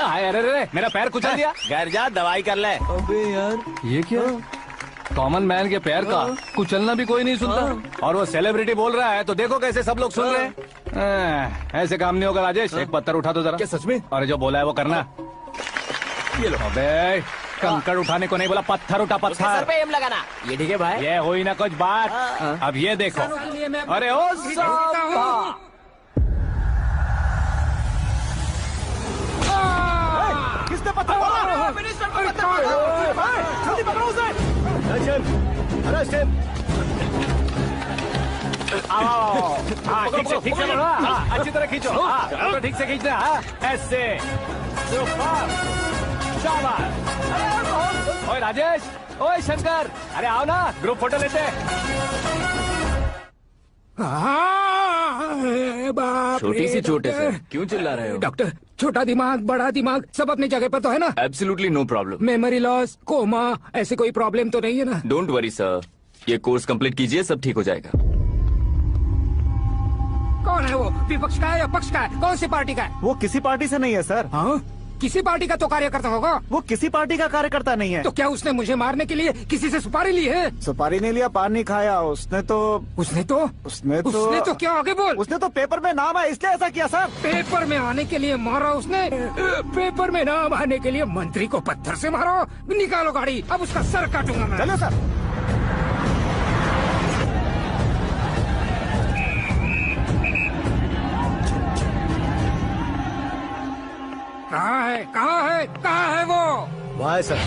हाय, अरे अरे मेरा पैर कुचल दिया। घर जा दवाई कर ले। अबे यार ये क्या? कॉमन मैन के पैर का कुचलना भी कोई नहीं सुनता, और वो सेलिब्रिटी बोल रहा है तो देखो कैसे सब लोग सुन रहे हैं। ऐसे काम नहीं होगा राजेश, एक पत्थर उठा दो जरा। क्या सच में? और जो बोला है वो करना। ये लो। अबे कंकड़ उठाने को नहीं बोला, पत्थर उठा, सर पत्थर। पे एम लगाना। ये ठीक है भाई। ये हुई ना कुछ बात। अब ये देखो। अरे ओ साहब, किसने पत्थर मारा? जल्दी पकड़ो उसे। आओ। हाँ ठीक से पकड़ो। हाँ, अच्छी तरह खींचो। हाँ तो ठीक से खींचना। हाँ ऐसे। सुपर, शाबाश। ओए राजेश, ओए शंकर, अरे आओ ना, ग्रुप फोटो लेते हैं। छोटी सी चोट है सर, क्यों चिल्ला रहे हो? डॉक्टर, छोटा दिमाग बड़ा दिमाग सब अपनी जगह पर तो है ना? Absolutely no problem. Memory loss, coma, ऐसी कोई प्रॉब्लम तो नहीं है ना? डोंट वरी सर, ये कोर्स कंप्लीट कीजिए, सब ठीक हो जाएगा। कौन है वो? विपक्ष का है या पक्ष का है? कौन सी पार्टी का है? वो किसी पार्टी से नहीं है सर। हाँ, किसी पार्टी का तो कार्यकर्ता होगा। वो किसी पार्टी का कार्यकर्ता नहीं है। तो क्या उसने मुझे मारने के लिए किसी से सुपारी ली है? सुपारी नहीं लिया, पान नहीं खाया। उसने तो क्या आगे बोल? उसने तो पेपर में नाम है इसलिए ऐसा किया सर। पेपर में आने के लिए मारा उसने? पेपर में नाम आने के लिए मंत्री को पत्थर से मारो? निकालो गाड़ी, अब उसका सर काटूंगा मैं। चलो सर। कहाँ है वो? वहाँ है सर,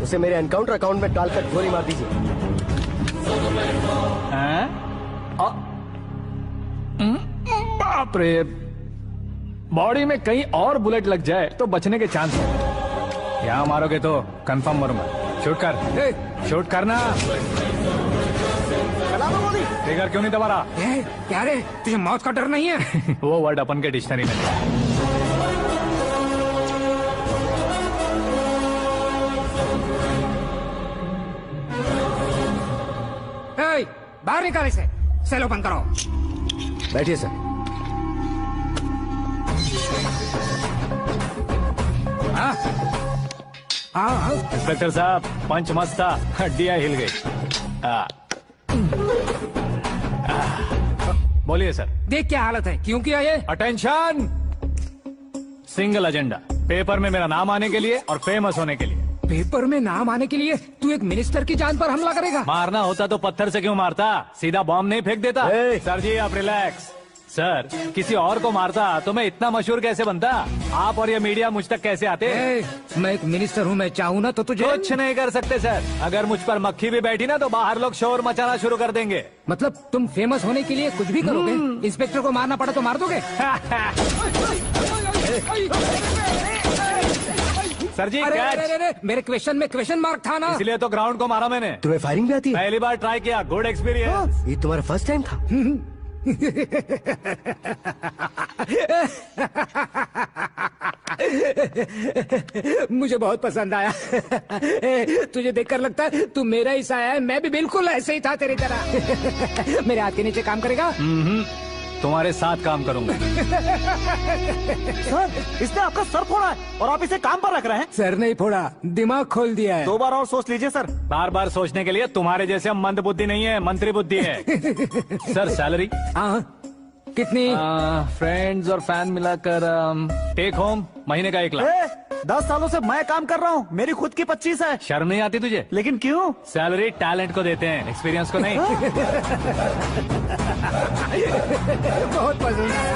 उसे मेरे एनकाउंटर अकाउंट में डालकर गोली मार दीजिए। बाप रे, बॉडी में कहीं और बुलेट लग जाए तो बचने के चांस है। यहाँ मारोगे तो कंफर्म मरूंगा। शूट कर, शूट करना। ट्रिगर क्यों नहीं दबा रहा? क्या रे, तुझे मौत का डर नहीं है? वो वर्ड अपन के डिक्शनरी में है। बाहर निकाल इसे, सेल ओपन करो। बैठिए सर। हाँ, इंस्पेक्टर साहब, पंच मस्त था, हड्डियां हिल गई। बोलिए सर। देख क्या हालत है, क्यों किया ये? अटेंशन, सिंगल एजेंडा, पेपर में मेरा नाम आने के लिए और फेमस होने के लिए। पेपर में नाम आने के लिए तू एक मिनिस्टर की जान पर हमला करेगा? मारना होता तो पत्थर से क्यों मारता, सीधा बॉम्ब नहीं फेंक देता। सर जी आप रिलैक्स। सर, किसी और को मारता तो मैं इतना मशहूर कैसे बनता? आप और ये मीडिया मुझ तक कैसे आते? मैं एक मिनिस्टर हूँ, मैं चाहूँ ना तो तुझे कुछ नहीं कर सकते सर। अगर मुझ पर मक्खी भी बैठी ना तो बाहर लोग शोर मचाना शुरू कर देंगे। मतलब तुम फेमस होने के लिए कुछ भी करोगे? इंस्पेक्टर को मारना पड़ा तो मार दोगे? सर जी मेरे क्वेश्चन में क्वेश्चन मार्क था ना, इसलिए तो ग्राउंड को मारा मैंने। तुम्हें फायरिंग भी आती है? पहली बार ट्राई किया, गुड एक्सपीरियंस। ये तुम्हारा फर्स्ट टाइम था? मुझे बहुत पसंद आया। तुझे देखकर लगता है तू मेरा ही साया है। मैं भी बिल्कुल ऐसे ही था तेरी तरह। मेरे हाथ के नीचे काम करेगा? तुम्हारे साथ काम करूंगा। सर, इसने आपका सर फोड़ा है और आप इसे काम पर रख रहे हैं। सर नहीं फोड़ा, दिमाग खोल दिया है। 2 बार और सोच लीजिए सर। बार बार सोचने के लिए तुम्हारे जैसे मंद बुद्धि नहीं है, मंत्री बुद्धि है। Sir salary? हाँ, कितनी? फ्रेंड्स और फैन मिलाकर टेक होम महीने का 1 लाख। 10 सालों से मैं काम कर रहा हूँ, मेरी खुद की 25 है। शर्म नहीं आती तुझे? लेकिन क्यों? सैलरी टैलेंट को देते हैं, एक्सपीरियंस को नहीं। बहुत पसंद आया।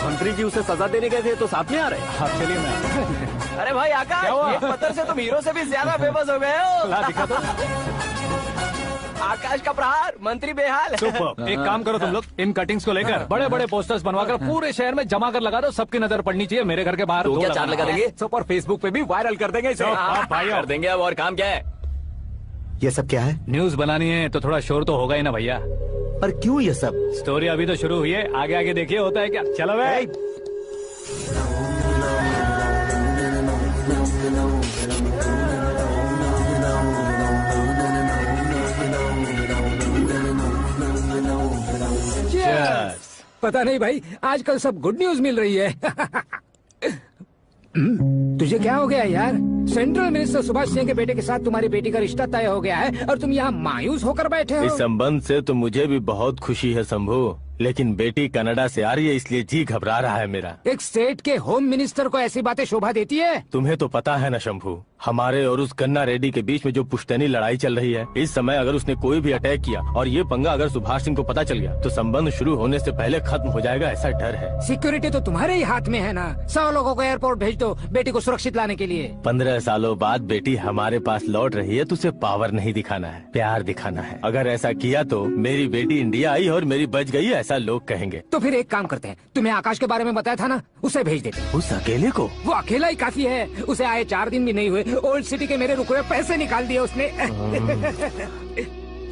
मंत्री जी उसे सजा देने गए थे तो साथ में आ रहे। हाँ चलिए मैं। अरे भाई आकाश, क्या हुआ? एक पत्थर से तुम हीरो से भी ज्यादा फेमस हो गए हो। ला दिखा दो। आकाश का प्रहार, मंत्री बेहाल। सुपर। एक काम करो तुम लोग, इन कटिंग्स को लेकर बड़े बड़े पोस्टर्स बनवाकर पूरे शहर में जमा कर लगा दो। सबकी नजर पड़नी चाहिए मेरे घर के बाहर। तो क्या 4 लगा देंगे? सुपर, फेसबुक पे भी वायरल कर देंगे इसे। भाई कर देंगे। अब और काम क्या है? ये सब क्या है? न्यूज बनानी है तो थोड़ा शोर तो होगा ही ना भैया। पर क्यों ये सब? स्टोरी अभी तो शुरू हुई है, आगे आगे देखिए होता है क्या। चलो भाई। पता नहीं भाई, आजकल सब गुड न्यूज मिल रही है। तुझे क्या हो गया यार? सेंट्रल मिनिस्टर सुभाष सिंह के बेटे के साथ तुम्हारी बेटी का रिश्ता तय हो गया है और तुम यहाँ मायूस होकर बैठे हो। इस संबंध से तो मुझे भी बहुत खुशी है शंभू, लेकिन बेटी कनाडा से आ रही है इसलिए जी घबरा रहा है मेरा। एक स्टेट के होम मिनिस्टर को ऐसी बातें शोभा देती है? तुम्हें तो पता है ना शंभू, हमारे और उस कन्ना रेड्डी के बीच में जो पुश्तैनी लड़ाई चल रही है, इस समय अगर उसने कोई भी अटैक किया और ये पंगा अगर सुभाष सिंह को पता चल गया तो संबंध शुरू होने से पहले खत्म हो जाएगा, ऐसा डर है। सिक्योरिटी तो तुम्हारे ही हाथ में है ना। 100 लोगों को एयरपोर्ट भेज दो बेटी को सुरक्षित लाने के लिए। 15 सालों बाद बेटी हमारे पास लौट रही है तो उसे पावर नहीं दिखाना है, प्यार दिखाना है। अगर ऐसा किया तो मेरी बेटी इंडिया आई और मेरी बच गई, ऐसा लोग कहेंगे। तो फिर एक काम करते हैं, तुम्हें आकाश के बारे में बताया था ना, उसे भेज देते। उस अकेले को? वो अकेला ही काफी है। उसे आए 4 दिन भी नहीं हुए, ओल्ड सिटी के मेरे रुके हुए पैसे निकाल दिए उसने।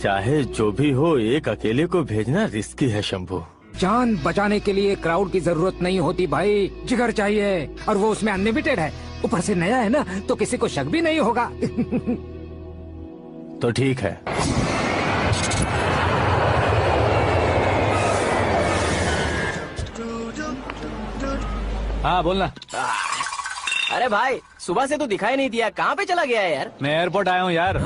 चाहे जो भी हो, एक अकेले को भेजना रिस्की है शंभू। जान बचाने के लिए क्राउड की जरूरत नहीं होती भाई, जिगर चाहिए, और वो उसमें अनलिमिटेड है। ऊपर से नया है ना, तो किसी को शक भी नहीं होगा। तो ठीक है। हाँ बोलना। अरे भाई, सुबह से तो दिखाई नहीं दिया, कहाँ पे चला गया है यार? मैं एयरपोर्ट आया हूँ यार।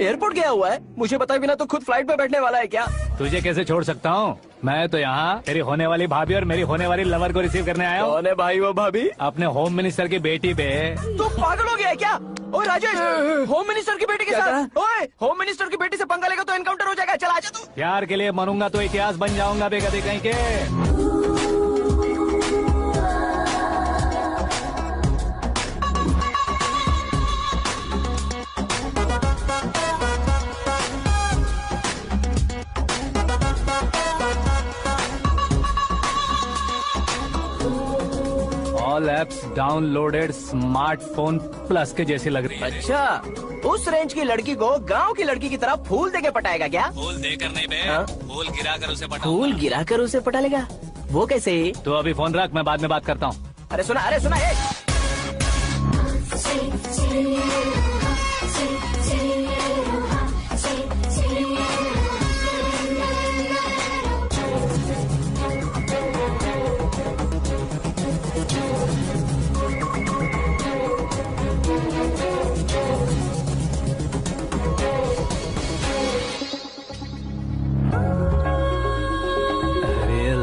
एयरपोर्ट गया हुआ है? मुझे बताए बिना तो खुद फ्लाइट पे बैठने वाला है क्या? तुझे कैसे छोड़ सकता हूँ? मैं तो यहाँ तेरी होने वाली भाभी और मेरी होने वाली लवर को रिसीव करने आया हूँ। कौन है भाई वो भाभी? अपने होम मिनिस्टर की बेटी पे। तू पागल हो गया है क्या? ओए राजेश, होम मिनिस्टर की बेटी के साथ? ओए, होम मिनिस्टर की बेटी से पंगा लेगा तो एनकाउंटर हो जाएगा। चल आजा तू। प्यार के लिए मरूंगा तो इतिहास बन जाऊंगा बेगदी कहीं के। All apps downloaded smartphone plus के जैसी लग रही है। अच्छा, उस रेंज की लड़की को गांव की लड़की की तरह फूल देके पटाएगा क्या? फूल देकर नहीं बे, हाँ? फूल गिराकर उसे पटा। फूल गिराकर उसे पटा लेगा? वो कैसे? तो अभी फोन रख, मैं बाद में बात करता हूँ। अरे सुना ए।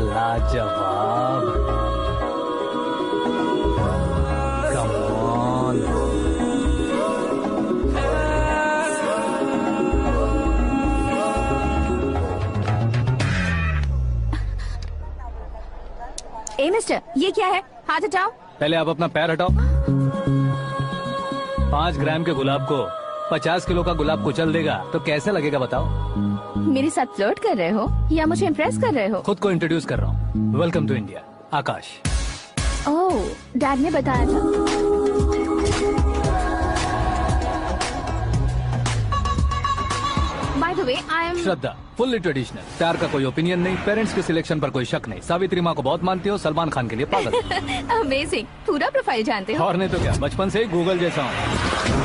लाजवाब, कम ऑन। ए मिस्टर, ये क्या है? हाथ हटाओ। पहले आप अपना पैर हटाओ। 5 ग्राम के गुलाब को 50 किलो का गुलाब कुचल देगा तो कैसे लगेगा बताओ? मेरे साथ फ्लर्ट कर रहे हो या मुझे इम्प्रेस कर रहे हो? खुद को इंट्रोड्यूस कर रहा हूँ। Welcome to India, Aakash. Oh, dad ने बताया था। By the way, I am Shraddha, fully traditional. प्यार का कोई ओपिनियन नहीं, पेरेंट्स के सिलेक्शन पर कोई शक नहीं। सावित्री माँ को बहुत मानती हो, सलमान खान के लिए पागल। अमेजिंग, पूरा प्रोफाइल जानते हो। और नहीं तो क्या, बचपन से ही गूगल जैसा हूँ।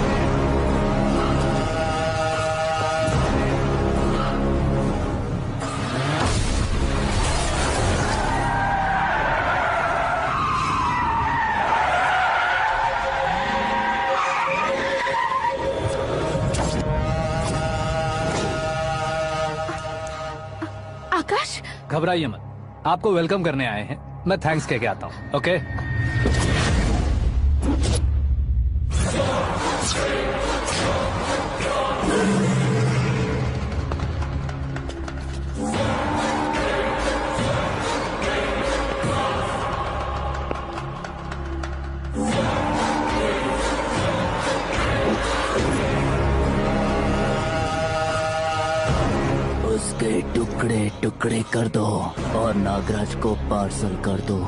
आकाश, घबराइए मत, आपको वेलकम करने आए हैं। मैं थैंक्स कह के आता हूँ। ओके? उसके टुकड़े टुकड़े कर दो और नागराज को पार्सल कर दो।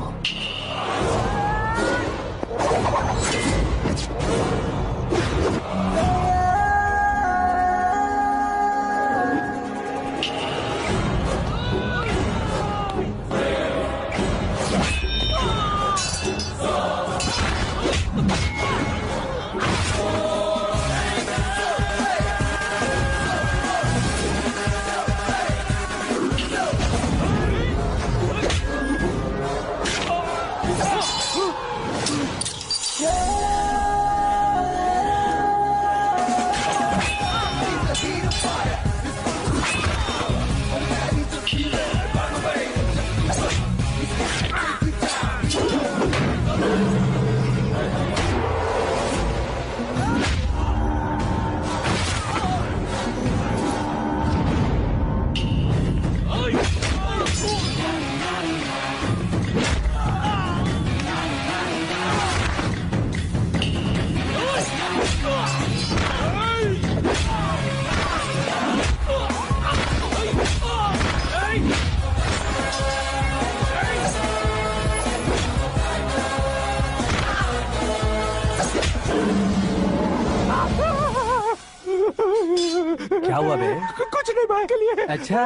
मेरे भाई के लिए। अच्छा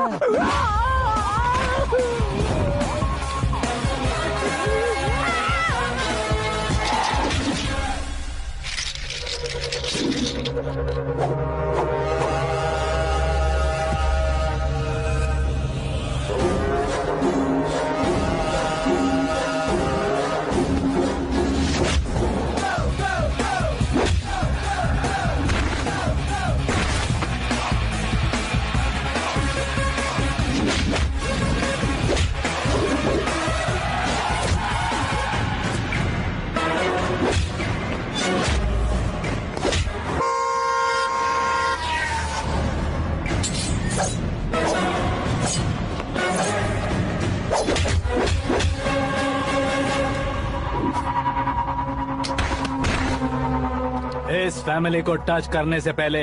इस फैमिली को टच करने से पहले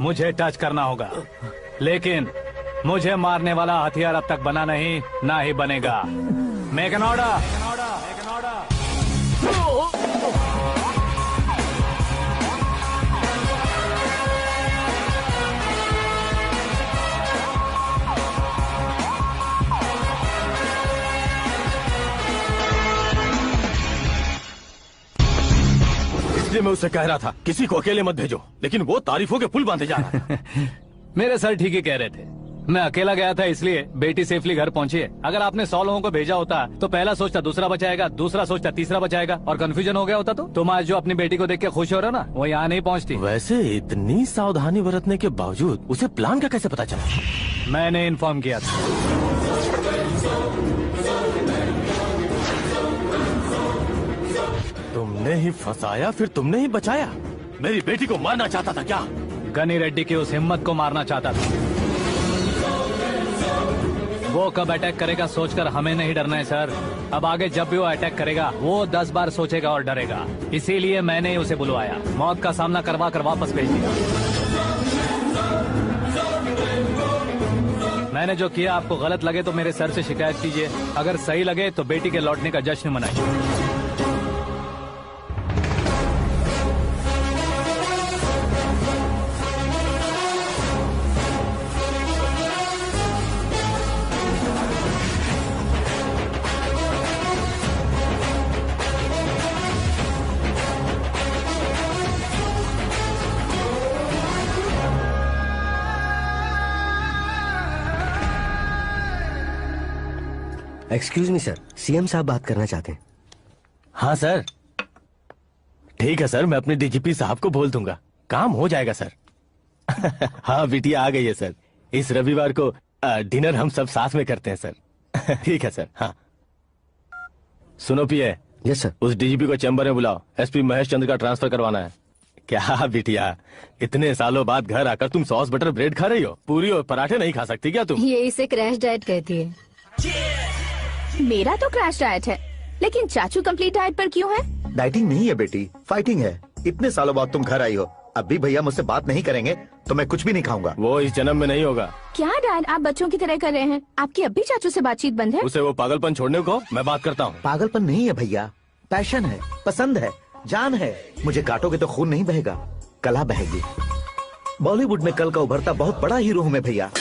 मुझे टच करना होगा, लेकिन मुझे मारने वाला हथियार अब तक बना नहीं, ना ही बनेगा। Make an order. इसलिए मैं उससे कह रहा था किसी को अकेले मत भेजो, लेकिन वो तारीफों के पुल बांधे जा रहा है। मेरे सर ठीक ही कह रहे थे। मैं अकेला गया था इसलिए बेटी सेफली घर पहुंची है। अगर आपने 100 लोगों को भेजा होता तो पहला सोचता दूसरा बचाएगा, दूसरा सोचता तीसरा बचाएगा, और कंफ्यूजन हो गया होता तो तुम आज जो अपनी बेटी को देख के खुश हो रहे हो ना, वो यहाँ नहीं पहुँचती। वैसे इतनी सावधानी बरतने के बावजूद उसे प्लान का कैसे पता चला? मैंने इन्फॉर्म किया था। तुमने ही फंसाया, फिर तुमने ही बचाया। मेरी बेटी को मारना चाहता था क्या? गनी रेड्डी की उस हिम्मत को मारना चाहता था। वो कब अटैक करेगा सोचकर हमें नहीं डरना है सर। अब आगे जब भी वो अटैक करेगा वो 10 बार सोचेगा और डरेगा। इसीलिए मैंने ही उसे बुलवाया, मौत का सामना करवा कर वापस भेज दिया। मैंने जो किया आपको गलत लगे तो मेरे सर से शिकायत कीजिए, अगर सही लगे तो बेटी के लौटने का जश्न मनाइए। एक्सक्यूज मी सर, सीएम साहब बात करना चाहते हैं। हाँ सर, ठीक है सर, मैं अपने डीजीपी साहब को बोल दूंगा, काम हो जाएगा सर। हाँ बिटिया आ गई है सर। इस रविवार को डिनर हम सब साथ में करते हैं सर। ठीक है सर। हाँ सुनो पिए। Yes sir. उस डीजीपी को चैम्बर में बुलाओ, एसपी महेश चंद्र का ट्रांसफर करवाना है। क्या बिटिया, इतने सालों बाद घर आकर तुम सॉस बटर ब्रेड खा रही हो? पूरी और पराठे नहीं खा सकती क्या तुम? ये इसे क्रैश डाइट कहती है। मेरा तो क्रैश डाइट है, लेकिन चाचू कंप्लीट डाइट पर क्यों है? डाइटिंग नहीं है बेटी, फाइटिंग है। इतने सालों बाद तुम घर आई हो, अब भी भैया मुझसे बात नहीं करेंगे तो मैं कुछ भी नहीं खाऊंगा। वो इस जन्म में नहीं होगा। क्या डैड, आप बच्चों की तरह कर रहे हैं? आपकी अब भी चाचू से बातचीत बंद है? उसे वो पागलपन छोड़ने को मैं बात करता हूँ। पागलपन नहीं है भैया, पैशन है, पसंद है, जान है। मुझे काटोगे तो खून नहीं बहेगा, कला बहेगी। बॉलीवुड में कल का उभरता बहुत बड़ा हीरो हूँ मैं भैया।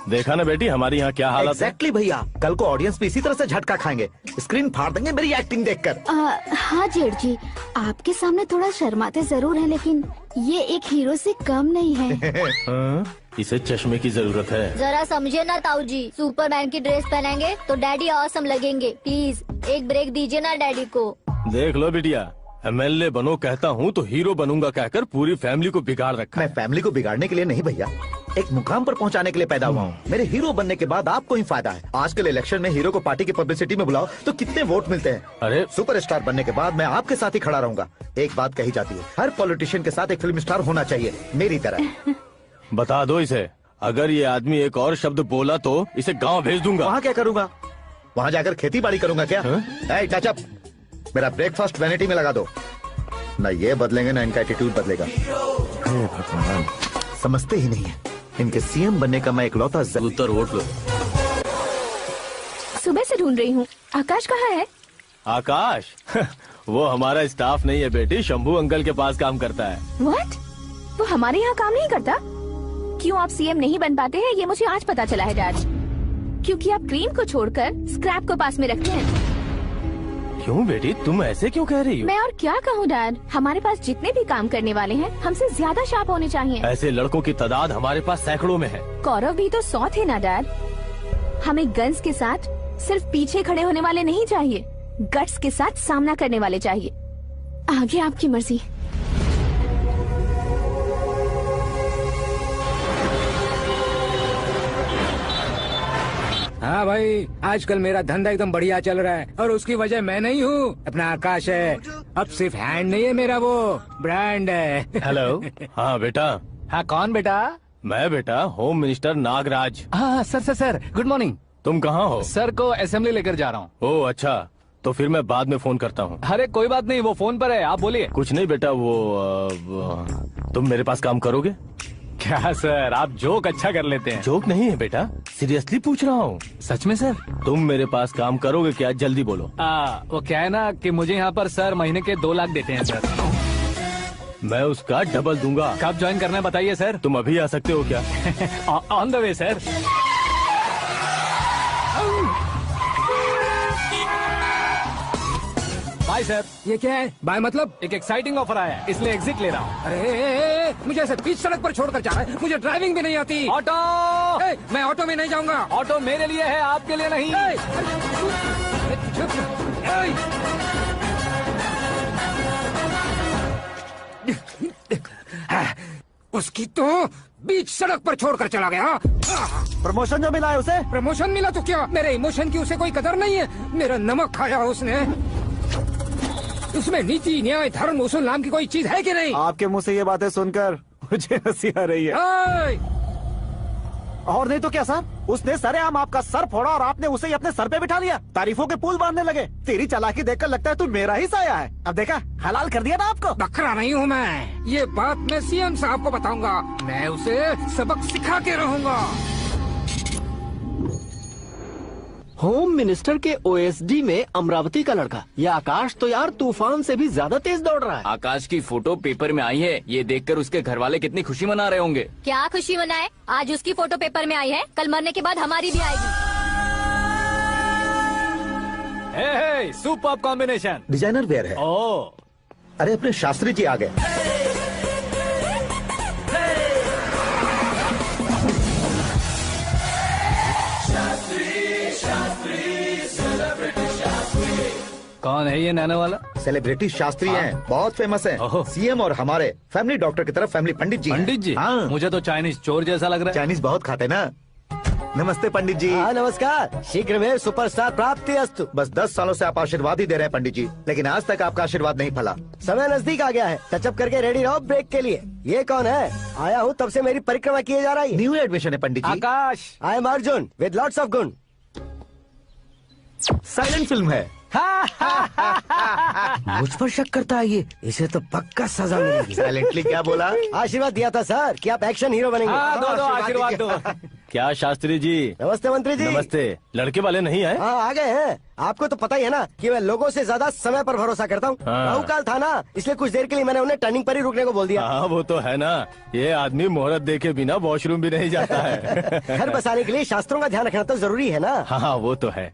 देखा ना बेटी हमारी यहाँ क्या हालत है। एग्जैक्टली भैया, कल को ऑडियंस भी इसी तरह से झटका खाएंगे, स्क्रीन फाड़ देंगे मेरी एक्टिंग देखकर। हाँ जेठ जी, आपके सामने थोड़ा शर्माते जरूर हैं, लेकिन ये एक हीरो से कम नहीं है। इसे चश्मे की जरूरत है। जरा समझे ना ताऊ जी, सुपरमैन की ड्रेस पहनेंगे तो डैडी ऑसम लगेंगे। प्लीज एक ब्रेक दीजिए ना डैडी को। देख लो बिटिया, एमएलए बनो कहता हूँ तो हीरो बनूंगा कहकर पूरी फैमिली को बिगाड़ रखा। मैं फैमिली को बिगाड़ने के लिए नहीं भैया, एक मुकाम पर पहुंचाने के लिए पैदा हुआ हूँ। मेरे हीरो बनने के बाद आपको ही फायदा है। आजकल इलेक्शन में हीरो को पार्टी की पब्लिसिटी में बुलाओ तो कितने वोट मिलते हैं। अरे सुपरस्टार बनने के बाद मैं आपके साथ ही खड़ा रहूंगा। एक बात कही जाती है, हर पॉलिटिशियन के साथ एक फिल्म स्टार होना चाहिए, मेरी तरह। बता दो इसे, अगर ये आदमी एक और शब्द बोला तो इसे गाँव भेज दूंगा। वहाँ क्या करूँगा? वहाँ जाकर खेती बाड़ी करूंगा क्या? टचअप, मेरा ब्रेकफास्ट वैनिटी में लगा दो। न ये बदलेंगे ना इनका एटीट्यूड बदलेगा। हे भगवान, समझते ही नहीं है। इनके सीएम बनने का मैं इकलौता उत्तर वोट लो। सुबह से ढूंढ रही हूँ, आकाश कहाँ है? आकाश वो हमारा स्टाफ नहीं है बेटी, शंभू अंकल के पास काम करता है। व्हाट? वो हमारे यहाँ काम नहीं करता? क्यों आप सीएम नहीं बन पाते हैं ये मुझे आज पता चला है डैड। क्योंकि आप क्रीम को छोड़कर स्क्रैप को पास में रखते हैं। क्यों बेटी, तुम ऐसे क्यों कह रही हो? मैं और क्या कहूँ डैड, हमारे पास जितने भी काम करने वाले हैं हमसे ज्यादा शार्प होने चाहिए। ऐसे लड़कों की तादाद हमारे पास सैकड़ों में है। कौरव भी तो 100 थे ना डैड। हमें गन्स के साथ सिर्फ पीछे खड़े होने वाले नहीं चाहिए, गट्स के साथ सामना करने वाले चाहिए। आगे आपकी मर्जी। हाँ भाई, आजकल मेरा धंधा एकदम बढ़िया चल रहा है और उसकी वजह मैं नहीं हूँ, अपना आकाश है। अब सिर्फ हैंड नहीं है मेरा, वो ब्रांड है। हेलो। हाँ बेटा। हाँ कौन बेटा? मैं बेटा होम मिनिस्टर नागराज। हाँ सर गुड मॉर्निंग। तुम कहाँ हो? सर को असेंबली लेकर जा रहा हूँ। ओह अच्छा, तो फिर मैं बाद में फोन करता हूँ। अरे कोई बात नहीं, वो फोन पर है, आप बोलिए। कुछ नहीं बेटा, तुम मेरे पास काम करोगे? क्या सर, आप जोक अच्छा कर लेते हैं। जोक नहीं है बेटा, सीरियसली पूछ रहा हूँ। सच में सर? तुम मेरे पास काम करोगे क्या? जल्दी बोलो। वो क्या है ना कि मुझे यहाँ पर सर महीने के 2 लाख देते हैं सर। मैं उसका डबल दूंगा। कब ज्वाइन करना है बताइए सर। तुम अभी आ सकते हो क्या? On the way sir. Bye sir. ये क्या है? बाय मतलब? एक एक्साइटिंग ऑफर आया है, इसलिए एग्जिट ले रहा हूँ। अरे मुझे ऐसे बीच सड़क पर छोड़कर जा रहा है, मुझे ड्राइविंग भी नहीं आती। ऑटो। मैं ऑटो में नहीं जाऊंगा। ऑटो मेरे लिए है, आपके लिए नहीं। उसकी तो बीच सड़क पर छोड़कर चला गया। प्रमोशन जो मिला है उसे? प्रमोशन मिला तो क्या, मेरे इमोशन की उसे कोई कदर नहीं है। मेरा नमक खाया उसने। उसमें नीति, न्याय, धर्म, उसूल नाम की कोई चीज है कि नहीं? आपके मुंह से ये बातें सुनकर मुझे हंसी आ रही है। और नहीं तो क्या सर, उसने सरेआम आपका सर फोड़ा और आपने उसे ही अपने सर पे बिठा लिया। तारीफों के पुल बांधने लगे। तेरी चालाकी देखकर लगता है तू मेरा ही साया है। अब देखा, हलाल कर दिया ना आपको। बकरा नहीं हूँ मैं, ये बात मैं सीएम साहब को बताऊंगा। मैं उसे सबक सिखा के रहूंगा। होम मिनिस्टर के ओएसडी में अमरावती का लड़का, ये आकाश तो यार तूफान से भी ज्यादा तेज दौड़ रहा है। आकाश की फोटो पेपर में आई है, ये देखकर उसके घर वाले कितनी खुशी मना रहे होंगे। क्या खुशी मनाए? आज उसकी फोटो पेपर में आई है, कल मरने के बाद हमारी भी आएगी। Super combination. डिजाइनर वेयर है। ओह, अरे अपने शास्त्री जी आ गए। कौन है ये नैनो वाला? सेलिब्रिटी शास्त्री हैं, बहुत फेमस हैं। सीएम और हमारे फैमिली डॉक्टर की तरफ फैमिली पंडित जी। पंडित जी? हाँ। मुझे तो चाइनीज चोर जैसा लग रहा है। चाइनीज बहुत खाते ना। नमस्ते पंडित जी। हाँ नमस्कार, शीघ्र में सुपरस्टार प्राप्ति अस्तु। बस 10 सालों से आप आशीर्वाद ही दे रहे हैं पंडित जी, लेकिन आज तक आपका आशीर्वाद नहीं फला। समय नजदीक आ गया है, टचअप करके रेडी रहो ब्रेक के लिए। ये कौन है? आया हूँ तब से मेरी परिक्रमा किए जा रही है। न्यू एडमिशन है Pandit ji. Akash. I am Arjun with lots of गुण। साइलेंट फिल्म है। मुझ पर शक करता है ये, इसे तो पक्का सजा मिलेगी। साइलेंटली क्या बोला? आशीर्वाद दिया था सर कि आप एक्शन हीरो बनेंगे। दो आशीर्वाद दो। क्या शास्त्री जी? नमस्ते मंत्री जी। नमस्ते। लड़के वाले नहीं आए? हाँ आ गए हैं। आपको तो पता ही है ना कि मैं लोगों से ज्यादा समय पर भरोसा करता हूँ। राहु काल था ना, इसलिए कुछ देर के लिए मैंने उन्हें टर्निंग पर ही रुकने को बोल दिया। हाँ वो तो है ना, ये आदमी मुहूर्त देखे बिना वॉशरूम भी नहीं जाता है। घर बसाने के लिए शास्त्रों का ध्यान रखना तो जरूरी है ना। हाँ वो तो है।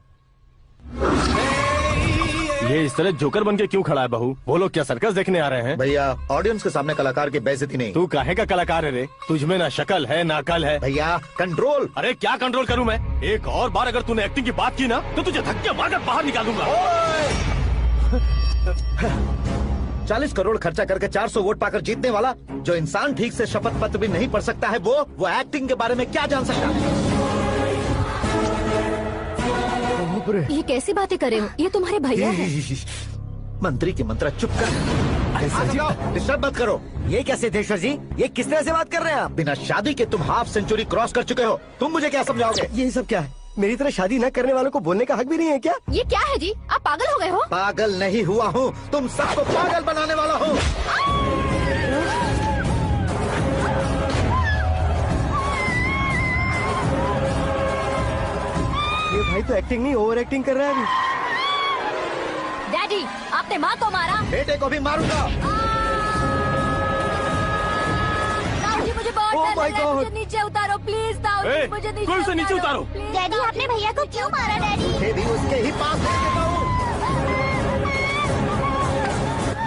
ये इस तरह जोकर बन के क्यों खड़ा है बहू? वो लोग क्या सर्कस देखने आ रहे हैं? भैया ऑडियंस के सामने कलाकार की बेइज्जती नहीं। तू काहे का कलाकार है रे? तुझमें ना शक्ल है ना अकल है। भैया कंट्रोल। अरे क्या कंट्रोल करूं मैं? एक और बार अगर तूने एक्टिंग की बात की ना तो तुझे धक्के मारकर बाहर निकालूंगा। 40 करोड़ खर्चा करके 400 वोट पाकर जीतने वाला, जो इंसान ठीक से शपथ पत्र भी नहीं पढ़ सकता है, वो एक्टिंग के बारे में क्या जान सकता है? ये कैसी बातें कर रहे हो? ये तुम्हारे भैया हैं। मंत्री की मंत्रा चुप कर। डिस्टर्ब मत करो। ये क्या सिद्धेश्वर जी, ये किस तरह से बात कर रहे हैं आप? बिना शादी के तुम हाफ सेंचुरी क्रॉस कर चुके हो, तुम मुझे क्या समझाओगे? ये सब क्या है? मेरी तरह शादी न करने वालों को बोलने का हक भी नहीं है क्या? ये क्या है जी, आप पागल हो गए हो? पागल नहीं हुआ हूँ, तुम सबको पागल बनाने वाला हूँ। ये भाई तो एक्टिंग नहीं ओवर एक्टिंग कर रहा है अभी। डैडी, आपने माँ को मारा। बेटे को भी मारूंगा। डर my लग रहा है, God! मुझे नीचे उतारो प्लीज ताऊ मुझे नीचे उतारो। डैडी आपने भैया को क्यों मारा डैडी? ये भी उसके ही पास भेज देता हूँ।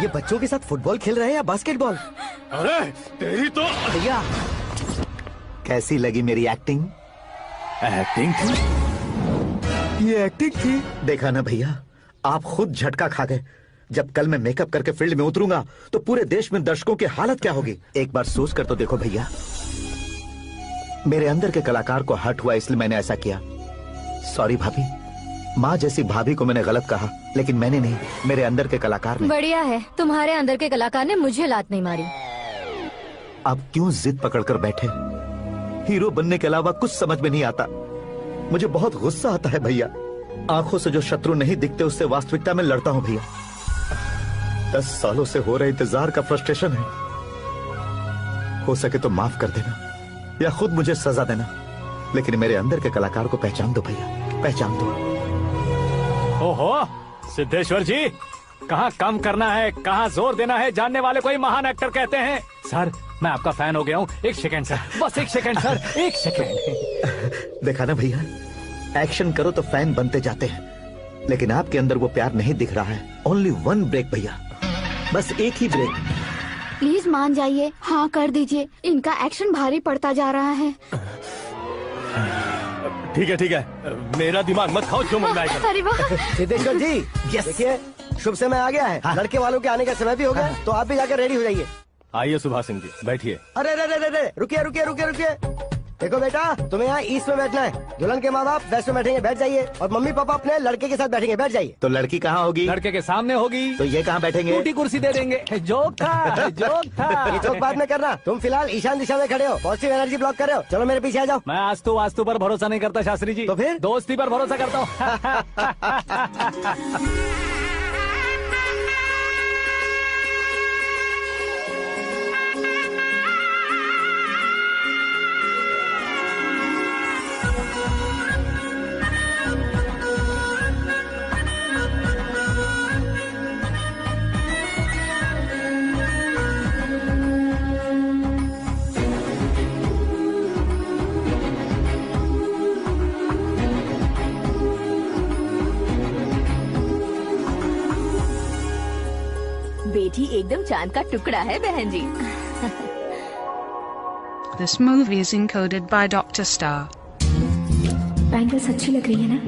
ये बच्चों के साथ फुटबॉल खेल रहे हैं या बास्केटबॉल? अरे तेरी तो भैया कैसी लगी मेरी एक्टिंग? एक्टिंग थी। ये एक्टिंग थी। देखा ना भैया, आप खुद झटका खा गए। जब कल मैं मेकअप करके फील्ड में उतरूंगा तो पूरे देश में दर्शकों की हालत क्या होगी? एक बार सोच कर तो देखो भैया। मेरे अंदर के कलाकार को हर्ट हुआ इसलिए मैंने ऐसा किया। सॉरी भाभी। माँ जैसी भाभी को मैंने गलत कहा, लेकिन मैंने नहीं, मेरे अंदर के कलाकार ने। बढ़िया है, तुम्हारे अंदर के कलाकार ने मुझे लात नहीं मारी। अब क्यों जिद पकड़कर बैठे? हीरो बनने के अलावा कुछ समझ में नहीं आता। मुझे बहुत गुस्सा आता है भैया। आंखों से जो शत्रु नहीं दिखते उससे वास्तविकता में लड़ता हूँ भैया। 10 सालों से हो रहे इंतजार का फ्रस्ट्रेशन है। हो सके तो माफ कर देना या खुद मुझे सजा देना, लेकिन मेरे अंदर के कलाकार को पहचान दो भैया, पहचान दो। ओहो सिद्धेश्वर जी, कहाँ कम करना है, कहाँ जोर देना है, जानने वाले कोई महान एक्टर कहते हैं। सर मैं आपका फैन हो गया हूँ। एक सेकंड सर, बस एक सेकंड सर, एक सेकंड। देखा ना भैया, एक्शन करो तो फैन बनते जाते हैं, लेकिन आपके अंदर वो प्यार नहीं दिख रहा है। ओनली 1 ब्रेक भैया, बस एक ही ब्रेक। प्लीज मान जाइए, हाँ कर दीजिए। इनका एक्शन भारी पड़ता जा रहा है। ठीक है ठीक है, मेरा दिमाग मत खाओ, जो मंगाएगा। अरे वाह सिद्धेश्वर जी, देखिए शुभ समय आ गया है। लड़के वालों के आने का समय भी हो गया, तो आप भी जाकर रेडी हो जाइए। आइए सुभाष सिंह जी, बैठिए। अरे अरे अरे अरे, रुकिए रुकिए रुकिए रुकिए। देखो बेटा, तुम्हें यहाँ ईस्ट में बैठना है। दुल्हन के माँ बाप वेस्ट में बैठेंगे, बैठ जाइए। और मम्मी पापा अपने लड़के के साथ बैठेंगे, बैठ जाइए। तो लड़की कहाँ होगी? लड़के के सामने होगी। तो ये कहाँ बैठेंगे? टूटी कुर्सी दे देंगे। जोक था, जोक था। ये जोक बाद में करना। तुम फिलहाल ईशान दिशा में खड़े हो, पॉजिटिव एनर्जी ब्लॉक कर रहे हो। चलो मेरे पीछे आ जाओ। मैं वास्तु पर भरोसा नहीं करता शास्त्री जी। तो फिर? दोस्ती पर भरोसा करता हूँ। बेटी एकदम चांद का टुकड़ा है बहन जी। This movie is encoded by Dr. Star. Bangles अच्छी लग रही है ना?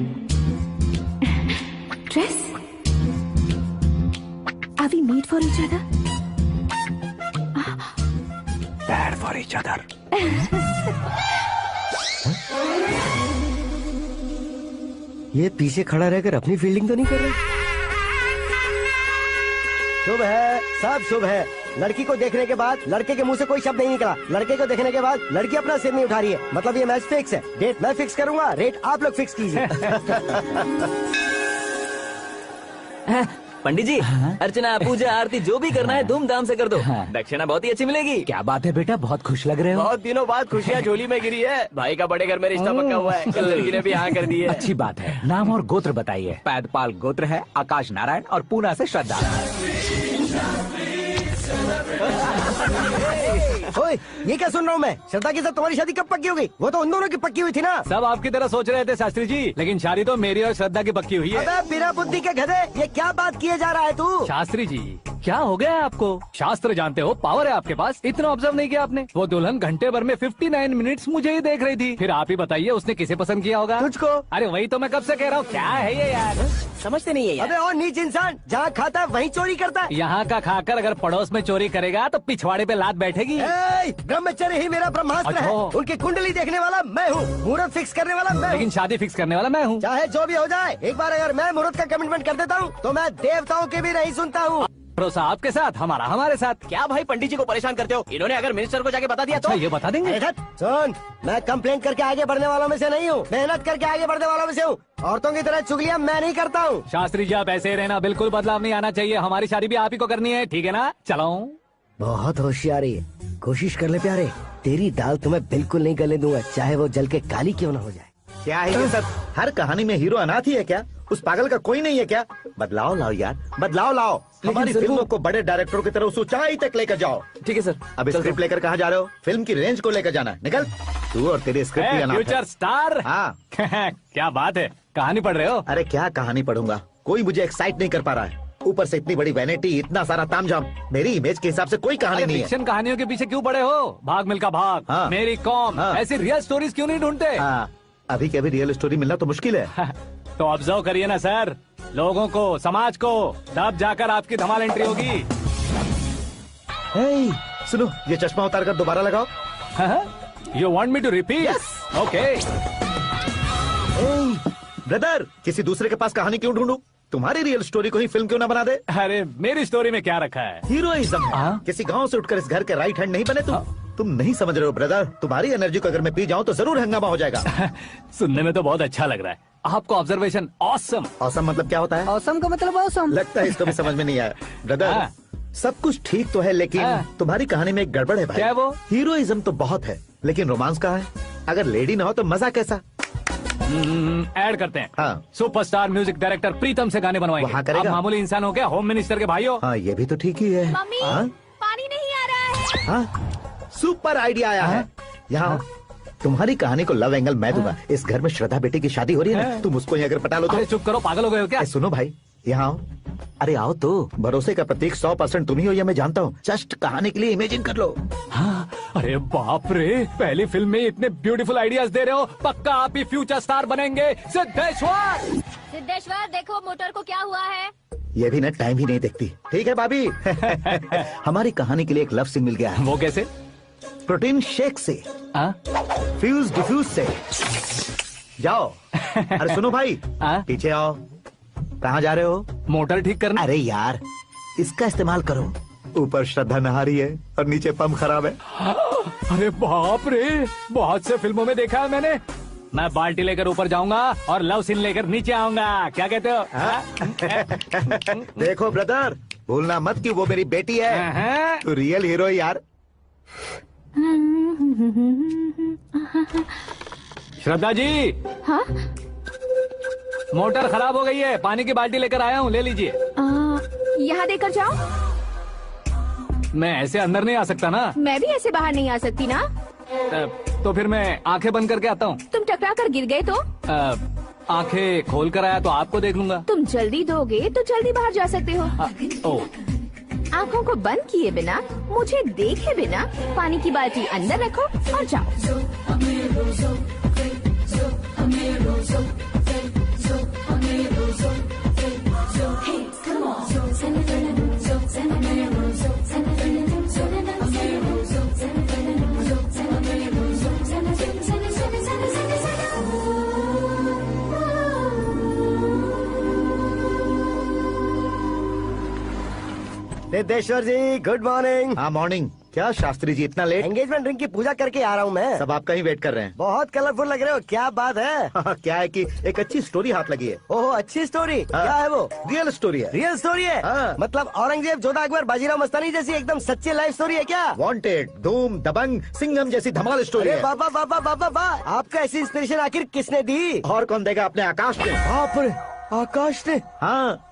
Dress? Are we made for each other? Bad for each other. ये पीछे खड़ा रहकर अपनी फील्डिंग तो नहीं कर रहा? शुभ है, सब शुभ है। लड़की को देखने के बाद लड़के के मुंह से कोई शब्द नहीं निकला। लड़के को देखने के बाद लड़की अपना सिर नहीं उठा रही है। मतलब ये मैच फिक्स है। डेट मैं फिक्स करूंगा, रेट आप लोग फिक्स कीजिए। पंडित जी, अर्चना पूजा आरती जो भी करना है धूमधाम से कर दो। दक्षिणा बहुत ही अच्छी मिलेगी। क्या बात है बेटा, बहुत खुश लग रहे हो। बहुत दिनों बाद खुशियाँ झोली में गिरी है। भाई का बड़े घर में रिश्ता पक्का हुआ है। कल लड़की ने भी हाँ कर दी है। अच्छी बात है। नाम और गोत्र बताइए। पैदपाल गोत्र है, आकाश नारायण, और पूना से श्रद्धा। ओए, ये क्या सुन रहा हूँ मैं? श्रद्धा के साथ तुम्हारी शादी कब पक्की हो गई? वो तो उन दोनों की पक्की हुई थी ना। सब आपकी तरह सोच रहे थे शास्त्री जी, लेकिन शादी तो मेरी और श्रद्धा की पक्की हुई है। अबे बिना बुद्धि के गधे, ये क्या बात किए जा रहा है तू? शास्त्री जी क्या हो गया है आपको? शास्त्र जानते हो, पावर है आपके पास। इतना ऑब्जर्व नहीं किया आपने? वो दुल्हन घंटे भर में 59 मिनट्स मुझे ही देख रही थी। फिर आप ही बताइए उसने किसे पसंद किया होगा? तुझको। अरे वही तो मैं कब से कह रहा हूँ। क्या है ये यार, समझते नहीं है यार। अबे और नीच इंसान, जहाँ खाता है वहीं चोरी करता है। यहाँ का खाकर अगर पड़ोस में चोरी करेगा तो पिछवाड़े पे लात बैठेगी। ब्रह्मचर्य ही मेरा ब्रह्मास्त्र है। उनकी कुंडली देखने वाला मैं हूँ, मुहूर्त फिक्स करने वाला मैं हूँ। लेकिन शादी फिक्स करने वाला मैं हूँ। चाहे जो भी हो जाए, एक बार अगर मैं मुहूर्त का कमिटमेंट कर देता हूँ तो मैं देवताओं के भी नहीं सुनता हूँ। भरोसा आपके साथ, हमारा हमारे साथ। क्या भाई पंडित जी को परेशान करते हो? इन्होंने अगर मिनिस्टर को जाके बता दिया तो ये बता देंगे। सुन, मैं कंप्लेंट करके आगे बढ़ने वालों में से नहीं हूँ, मेहनत करके आगे बढ़ने वालों में से हूँ। औरतों की तरह चुगलियाँ मैं नहीं करता हूँ। शास्त्री जी आप ऐसे ही रहना, बिल्कुल बदलाव नहीं आना चाहिए। हमारी शादी भी आप ही को करनी है, ठीक है ना? चलो। बहुत होशियारी है, कोशिश कर ले प्यारे। तेरी दाल तुम्हें बिल्कुल नहीं गले दूंगा, चाहे वो जल के काली क्यों न हो जाए। क्या है ये सब? हर कहानी में हीरो अनाथ ही है क्या? उस पागल का कोई नहीं है क्या? बदलाव लाओ यार, बदलाव लाओ। हमारी फिल्मों को बड़े डायरेक्टरों की तरह उस ऊंचाई तक लेकर जाओ। ठीक है सर। अब स्क्रिप्ट लेकर कहाँ जा रहे हो? फिल्म की रेंज को लेकर जाना है। निकल तू और तेरे स्क्रिप्ट का नाम है। Future star. हाँ क्या बात है, कहानी पढ़ रहे हो? अरे क्या कहानी पढ़ूंगा, कोई मुझे एक्साइट नहीं कर पा रहा है। ऊपर से इतनी बड़ी वैनिटी, इतना सारा तामझाम, मेरी इमेज के हिसाब से कोई कहानी नहीं है। फिक्शन कहानियों के पीछे क्यों पड़े हो? भाग मिल्खा भाग, हाँ। मेरी कॉम, हाँ। ऐसी रियल स्टोरीज क्यों नहीं ढूंढते? हाँ, अभी के अभी रियल स्टोरी मिलना तो मुश्किल है। तो ऑब्जर्व करिए ना सर, लोगों को, समाज को, तब जाकर आपकी धमाल एंट्री होगी। हे, सुनो, ये चश्मा उतार कर दोबारा लगाओ। You want me to repeat? Okay. Brother, किसी दूसरे के पास कहानी क्यों ढूंढूं? तुम्हारी रियल स्टोरी को ही फिल्म क्यों ना बना दे? अरे मेरी स्टोरी में क्या रखा है? हीरोइज्म। किसी गांव से उठकर इस घर के राइट हैंड नहीं बने तुम नहीं समझ रहे हो ब्रदर। तुम्हारी एनर्जी को अगर मैं पी जाऊं तो जरूर हंगामा हो जाएगा। सुनने में तो बहुत अच्छा लग रहा है। आपको ऑब्जर्वेशन ऑसम। ऑसम मतलब क्या होता है? ऑसम का मतलब ऑसम। लगता है इसको भी समझ में नहीं आया। ब्रदर, सब कुछ ठीक तो है, लेकिन तुम्हारी कहानी में एक गड़बड़ है भाई। क्या वो? हीरोइज्म तो बहुत है, लेकिन रोमांस कहाँ है? अगर लेडी ना हो तो मजा कैसा? ऐड करते हैं। हाँ। सुपरस्टार म्यूजिक डायरेक्टर प्रीतम से गाने बनवाएंगे। वहाँ करेगा? आप मामूली इंसान हो क्या? होम मिनिस्टर के भाई हो। हाँ, ये भी तो ठीक ही है। मम्मी हाँ? पानी नहीं आ रहा है। हाँ? सुपर आइडिया आया है। यहाँ तुम्हारी कहानी को लव एंगल मैं दूंगा। इस घर में श्रद्धा बेटी की शादी हो रही है ना, तुम उसको ही अगर पटा लो तो। अरे चुप करो, पागल हो गए हो क्या? सुनो भाई, यहाँ आओ। अरे आओ तो, भरोसे का प्रतीक 100% तुम ही हो, ये मैं जानता हूँ। जस्ट कहानी के लिए इमेजिन कर लो। हाँ, अरे बाप रे, पहली फिल्म में इतने ब्यूटीफुल आइडियाज दे रहे हो। पक्का आप ही फ्यूचर स्टार बनेंगे। सिद्धेश्वर, सिद्धेश्वर देखो मोटर को क्या हुआ है। ये भी ना टाइम ही नहीं देखती। ठीक है भाभी। हमारी कहानी के लिए एक लव सीन मिल गया है। वो कैसे? प्रोटीन शेक से, फ्यूज डिफ्यूज से। जाओ। अरे सुनो भाई, पीछे आओ। कहाँ जा रहे हो? मोटर ठीक करना। अरे यार, इसका इस्तेमाल करो। ऊपर श्रद्धा नहा रही है और नीचे पंप खराब है। अरे बाप रे, बहुत से फिल्मों में देखा है मैंने। मैं बाल्टी लेकर ऊपर जाऊंगा और लव सीन लेकर नीचे आऊंगा। क्या कहते हो? देखो ब्रदर, भूलना मत कि वो मेरी बेटी है। तू रियल हीरो है यार। श्रद्धा जी। हाँ? मोटर खराब हो गई है, पानी की बाल्टी लेकर आया हूँ, ले लीजिए। यहाँ देकर जाओ। मैं ऐसे अंदर नहीं आ सकता ना। मैं भी ऐसे बाहर नहीं आ सकती ना। तो फिर मैं आंखें बंद करके आता हूँ। तुम टकरा कर गिर गए तो? आंखें खोल कर आया तो आपको देख लूंगा। तुम जल्दी दोगे तो जल्दी बाहर जा सकते हो। आँखों को बंद किए बिना, मुझे देखे बिना पानी की बाल्टी अंदर रखो और जाओ। सिद्धेश्वर जी, गुड मॉर्निंग। हाँ मॉर्निंग। क्या शास्त्री जी इतना लेट? एंगेजमेंट रिंग की पूजा करके आ रहा हूँ मैं। सब आपका ही वेट कर रहे हैं। बहुत कलरफुल लग रहे हो, क्या बात है? क्या है कि एक अच्छी स्टोरी हाथ लगी है। ओहो, अच्छी स्टोरी। क्या है वो? रियल स्टोरी है। रियल स्टोरी है? मतलब औरंगजेब, जोधा अकबर, बाजीराव मस्तानी जैसी एकदम सच्ची लाइफ स्टोरी है क्या? वांटेड, धूम, दबंग, सिंघम जैसी धमाल स्टोरी है। बाबा बाबा बाबा बाबा, आपका ऐसी इंस्पिरेशन आखिर किसने दी? और कौन देगा? अपने आकाश ने। बाप रे, आकाश ने? हाँ।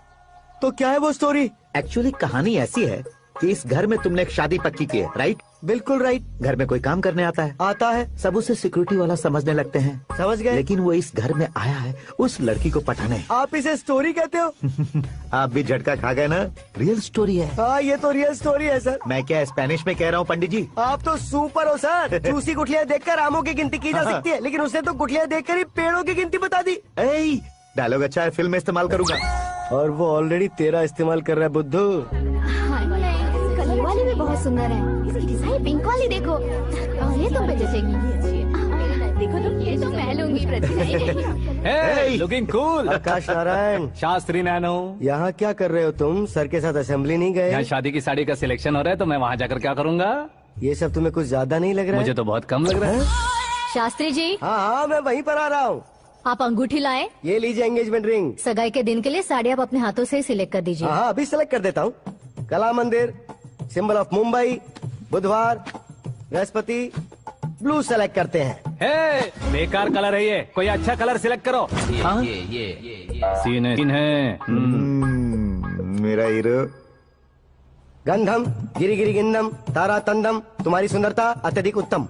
तो क्या है वो स्टोरी? एक्चुअली कहानी ऐसी है कि इस घर में तुमने एक शादी पक्की की है, राइट? बिल्कुल राइट। घर में कोई काम करने आता है? आता है। सब उसे सिक्योरिटी वाला समझने लगते हैं। समझ गए। लेकिन वो इस घर में आया है उस लड़की को पटाने। आप इसे स्टोरी कहते हो? आप भी झटका खा गए ना। रियल स्टोरी है। हाँ, ये तो रियल स्टोरी है सर। मैं क्या स्पेनिश में कह रहा हूँ पंडित जी? आप तो सुपर हो सर। चूसी गुठलियाँ देखकर आमों की गिनती की जा सकती है, लेकिन उसने तो गुठलियाँ देखकर ही पेड़ों की गिनती बता दी। डायलॉग अच्छा है, फिल्म में इस्तेमाल करूंगा। और वो ऑलरेडी तेरा इस्तेमाल कर रहा है बुद्धू। कलर वाली भी बहुत सुंदर है। पिंक वाली देखो, ये तुम पे जचेगी। देखो तुम, ये तो मैं लूंगी। Looking cool. Akash Narayan. Shastri Nano. यहाँ क्या कर रहे हो तुम? सर के साथ असेंबली नहीं गए? यहाँ शादी की साड़ी का सिलेक्शन हो रहा है, तो मैं वहाँ जाकर क्या करूँगा? ये सब तुम्हें कुछ ज्यादा नहीं लग रहा है? मुझे तो बहुत कम लग रहा है। शास्त्री जी। हाँ, मैं वहीं पर आ रहा हूँ। आप अंगूठी लाए। ये लीजिए एंगेजमेंट रिंग। सगाई के दिन के लिए साड़ी आप अपने हाथों से ही सिलेक्ट कर दीजिए। हाँ, अभी सिलेक्ट कर देता हूँ। कला मंदिर, सिंबल ऑफ मुंबई, बुधवार, बृहस्पति, ब्लू सेलेक्ट करते हैं। हे, बेकार कलर है ये, कोई अच्छा कलर सिलेक्ट करो। सीन है। मेरा हीरो। गंधम गिरी गिरी गिंदम तारा तंदम, तुम्हारी सुंदरता अत्यधिक उत्तम।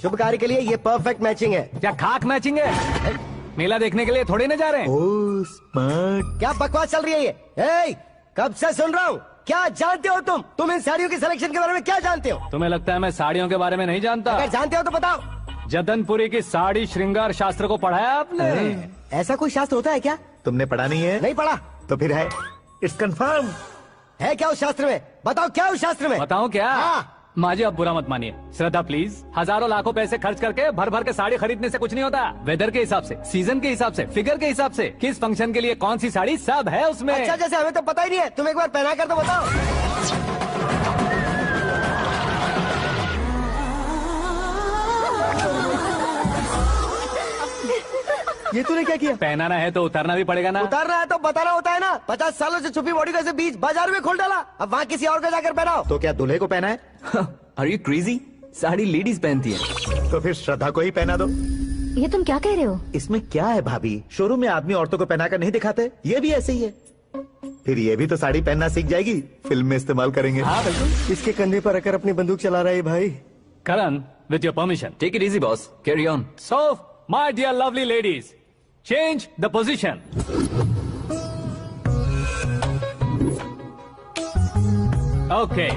शुभ कार्य के लिए ये परफेक्ट मैचिंग है। क्या खाक मैचिंग है? मेला देखने के लिए थोड़ी ना जा रहे हैं। Oh smart. क्या बकवास चल रही है ये? ए, कब से सुन रहा हूँ। क्या जानते हो तुम इन साड़ियों की सिलेक्शन के बारे में क्या जानते हो? तुम्हें लगता है मैं साड़ियों के बारे में नहीं जानता? अगर जानते हो तो बताओ। जदनपुरी की साड़ी श्रृंगार शास्त्र को पढ़ा है आपने? ऐसा कोई शास्त्र होता है क्या? तुमने पढ़ा नहीं है? नहीं पढ़ा। तो फिर है, इट्स कंफर्म। है क्या उस शास्त्र में? बताओ क्या उस शास्त्र में? बताऊं क्या? हाँ। माँ जी, आप बुरा मत मानिए। श्रद्धा प्लीज, हजारों लाखों पैसे खर्च करके भर भर के साड़ी खरीदने से कुछ नहीं होता। वेदर के हिसाब से, सीजन के हिसाब से, फिगर के हिसाब से, किस फंक्शन के लिए कौन सी साड़ी, सब है उसमें। अच्छा, जैसे हमें तो पता ही नहीं है, तुम एक बार पहना कर तो बताओ। ये तूने क्या किया? पहनाना है तो उतारना भी पड़ेगा ना। उतारना है तो बताना होता है ना। 50 सालों से छुपी बॉडी को ऐसे बीच बाजार में खोल डाला, अब वहाँ किसी और को जाकर पहनाओ। तो क्या दूल्हे को पहना है? Are you crazy? Sari ladies पहनती है। तो फिर श्रद्धा को ही पहना दो। ये तुम क्या कह रहे हो? इसमें क्या है भाभी, शोरूम में आदमी औरतों को पहनाकर नहीं दिखाते, ये भी ऐसे ही है। फिर ये भी तो साड़ी पहनना सीख जाएगी, फिल्म में इस्तेमाल करेंगे। हाँ बिल्कुल। इसके कंधे पर रखकर अपनी बंदूक चला रहा है भाई। Karan, with your permission, take it easy boss, carry on. So my dear lovely ladies, change the position. Okay,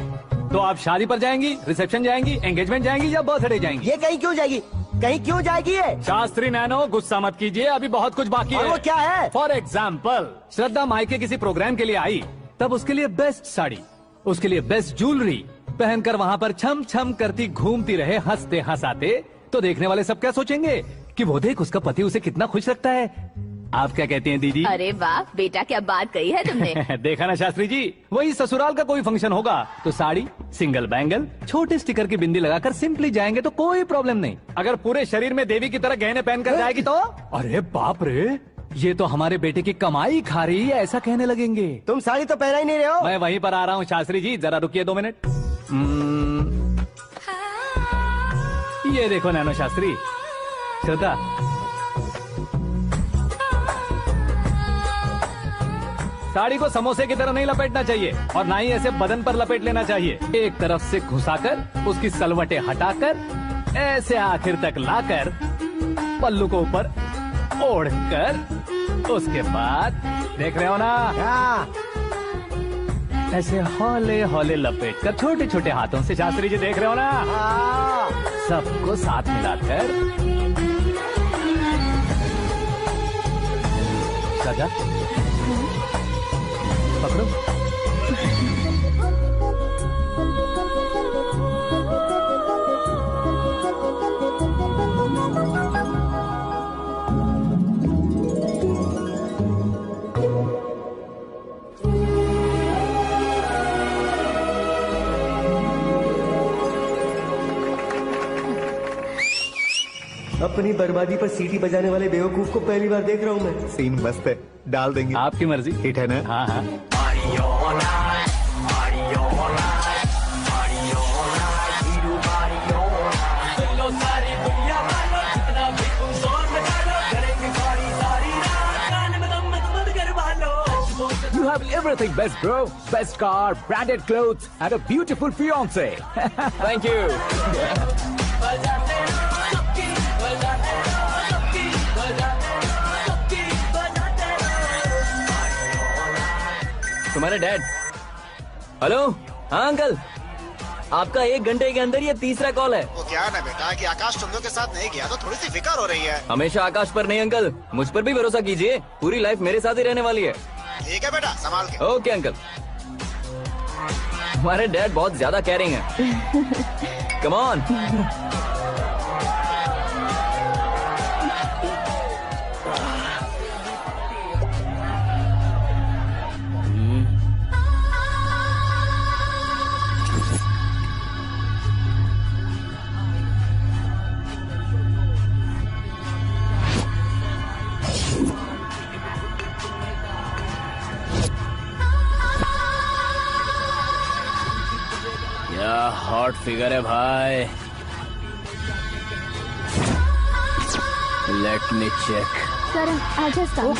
तो आप शादी पर जाएंगी, रिसेप्शन जाएंगी, एंगेजमेंट जाएंगी या बर्थडे जाएंगी? ये कहीं क्यों जाएगी? कहीं क्यों जाएगी ये? शास्त्री नैनो, गुस्सा मत कीजिए, अभी बहुत कुछ बाकी और है। वो क्या है? फॉर एग्जाम्पल, श्रद्धा मायके किसी प्रोग्राम के लिए आई, तब उसके लिए बेस्ट साड़ी, उसके लिए बेस्ट ज्वेलरी पहनकर वहाँ पर छम छम करती घूमती रहे हंसते हंसाते, तो देखने वाले सब क्या सोचेंगे कि वो देख उसका पति उसे कितना खुश रखता है। आप क्या कहती हैं दीदी? अरे वाह बेटा, क्या बात कही है तुमने। देखा ना शास्त्री जी, वही ससुराल का कोई फंक्शन होगा तो साड़ी, सिंगल बैंगल, छोटे स्टिकर की बिंदी लगाकर सिंपली जाएंगे तो कोई प्रॉब्लम नहीं। अगर पूरे शरीर में देवी की तरह गहने पहनकर जाएगी तो अरे बाप रे, ये तो हमारे बेटे की कमाई खा रही है, ऐसा कहने लगेंगे। तुम साड़ी तो पहना ही नहीं रहे हो। मैं वहीं पर आ रहा हूँ शास्त्री जी, जरा रुकिए 2 मिनट। ये देखो नैनो शास्त्री, श्रद्धा, साड़ी को समोसे की तरह नहीं लपेटना चाहिए और ना ही ऐसे बदन पर लपेट लेना चाहिए। एक तरफ से घुसाकर उसकी सलवटें हटाकर ऐसे आखिर तक लाकर पल्लू को ऊपर ओढ़कर, उसके बाद देख रहे हो ना, ऐसे हौले हौले लपेट कर छोटे छोटे हाथों से, शास्त्री जी देख रहे हो ना, सबको साथ मिलाकर सजा पकड़ो। अपनी बर्बादी पर सीटी बजाने वाले बेवकूफ को पहली बार देख रहा हूँ मैं। सीन मस्त है, डाल देंगे। आपकी मर्जी। हिट है ना? हाँ हाँ। You have everything best, bro. Best car, branded clothes, and a beautiful fiance. Thank you. तुम्हारे डैड। हेलो, हाँ अंकल, आपका 1 घंटे के अंदर ये तीसरा कॉल है। वो क्या ना बेटा कि आकाश तुम लोग के साथ नहीं गया तो थोड़ी सी फिक्र हो रही है। हमेशा आकाश पर नहीं अंकल, मुझ पर भी भरोसा कीजिए, पूरी लाइफ मेरे साथ ही रहने वाली है। ठीक है बेटा, संभाल के। Okay uncle. हमारे डैड बहुत ज्यादा केयरिंग है। Come on. क्या हॉट फिगर है भाई। Let me check. Karan, I'll just come.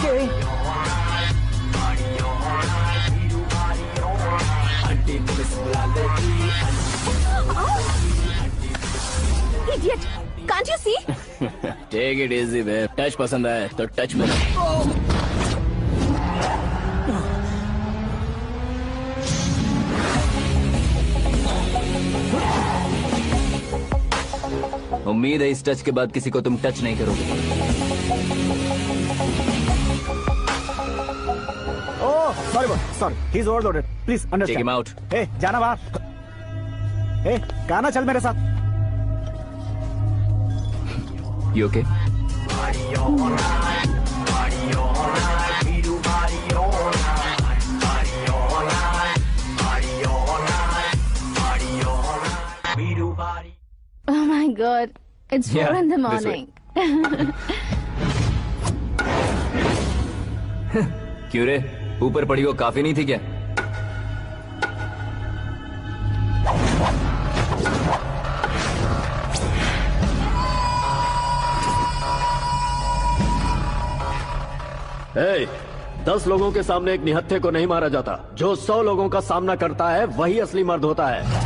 Idiot! Can't you see? Take it easy babe. Touch पसंद आए तो टच में। उम्मीद है इस टच के बाद किसी को तुम टच नहीं करोगे। Oh sorry he is overloaded, please understand. Take him out. ए जाना बाहर। ए गाना चल मेरे साथ। You okay? Oh my God! It's 4 in the this way. morning. क्यों रे, ऊपर पड़ी वो काफी नहीं थी क्या? Hey, 10 लोगों के सामने एक निहत्थे को नहीं मारा जाता। जो 100 लोगों का सामना करता है वही असली मर्द होता है।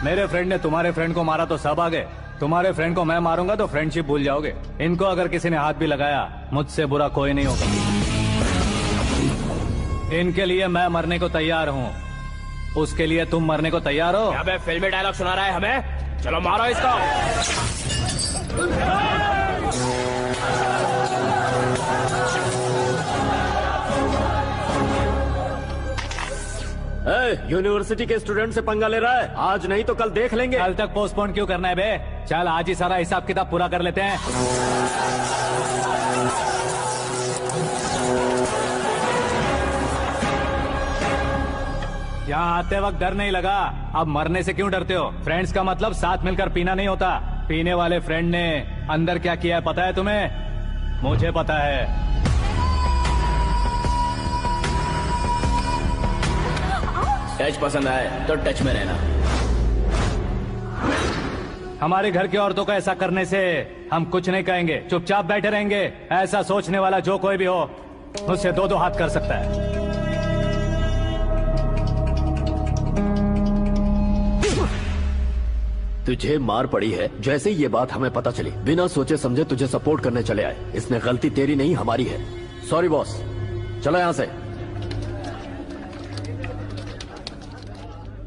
मेरे फ्रेंड ने तुम्हारे फ्रेंड को मारा तो सब आ गए, तुम्हारे फ्रेंड को मैं मारूंगा तो फ्रेंडशिप भूल जाओगे। इनको अगर किसी ने हाथ भी लगाया, मुझसे बुरा कोई नहीं होगा। इनके लिए मैं मरने को तैयार हूँ, उसके लिए तुम मरने को तैयार हो? अबे फिल्मी डायलॉग सुना रहा है हमें? चलो मारो इसको। यूनिवर्सिटी के स्टूडेंट से पंगा ले रहा है। आज नहीं तो कल देख लेंगे। कल तक पोस्टपोन क्यों करना है बे? चल आज ही सारा हिसाब किताब पूरा कर लेते हैं। यहाँ आते वक्त डर नहीं लगा, अब मरने से क्यों डरते हो? फ्रेंड्स का मतलब साथ मिलकर पीना नहीं होता। पीने वाले फ्रेंड ने अंदर क्या किया है पता है तुम्हें? मुझे पता है। टच पसंद आए तो टच में रहना। हमारे घर की औरतों को ऐसा करने से हम कुछ नहीं कहेंगे, चुपचाप बैठे रहेंगे। ऐसा सोचने वाला जो कोई भी हो, मुझसे 2-2 हाथ कर सकता है। तुझे मार पड़ी है। जैसे ही ये बात हमें पता चली, बिना सोचे समझे तुझे सपोर्ट करने चले आए। इसमें गलती तेरी नहीं हमारी है। सॉरी बॉस, चलो यहाँ से।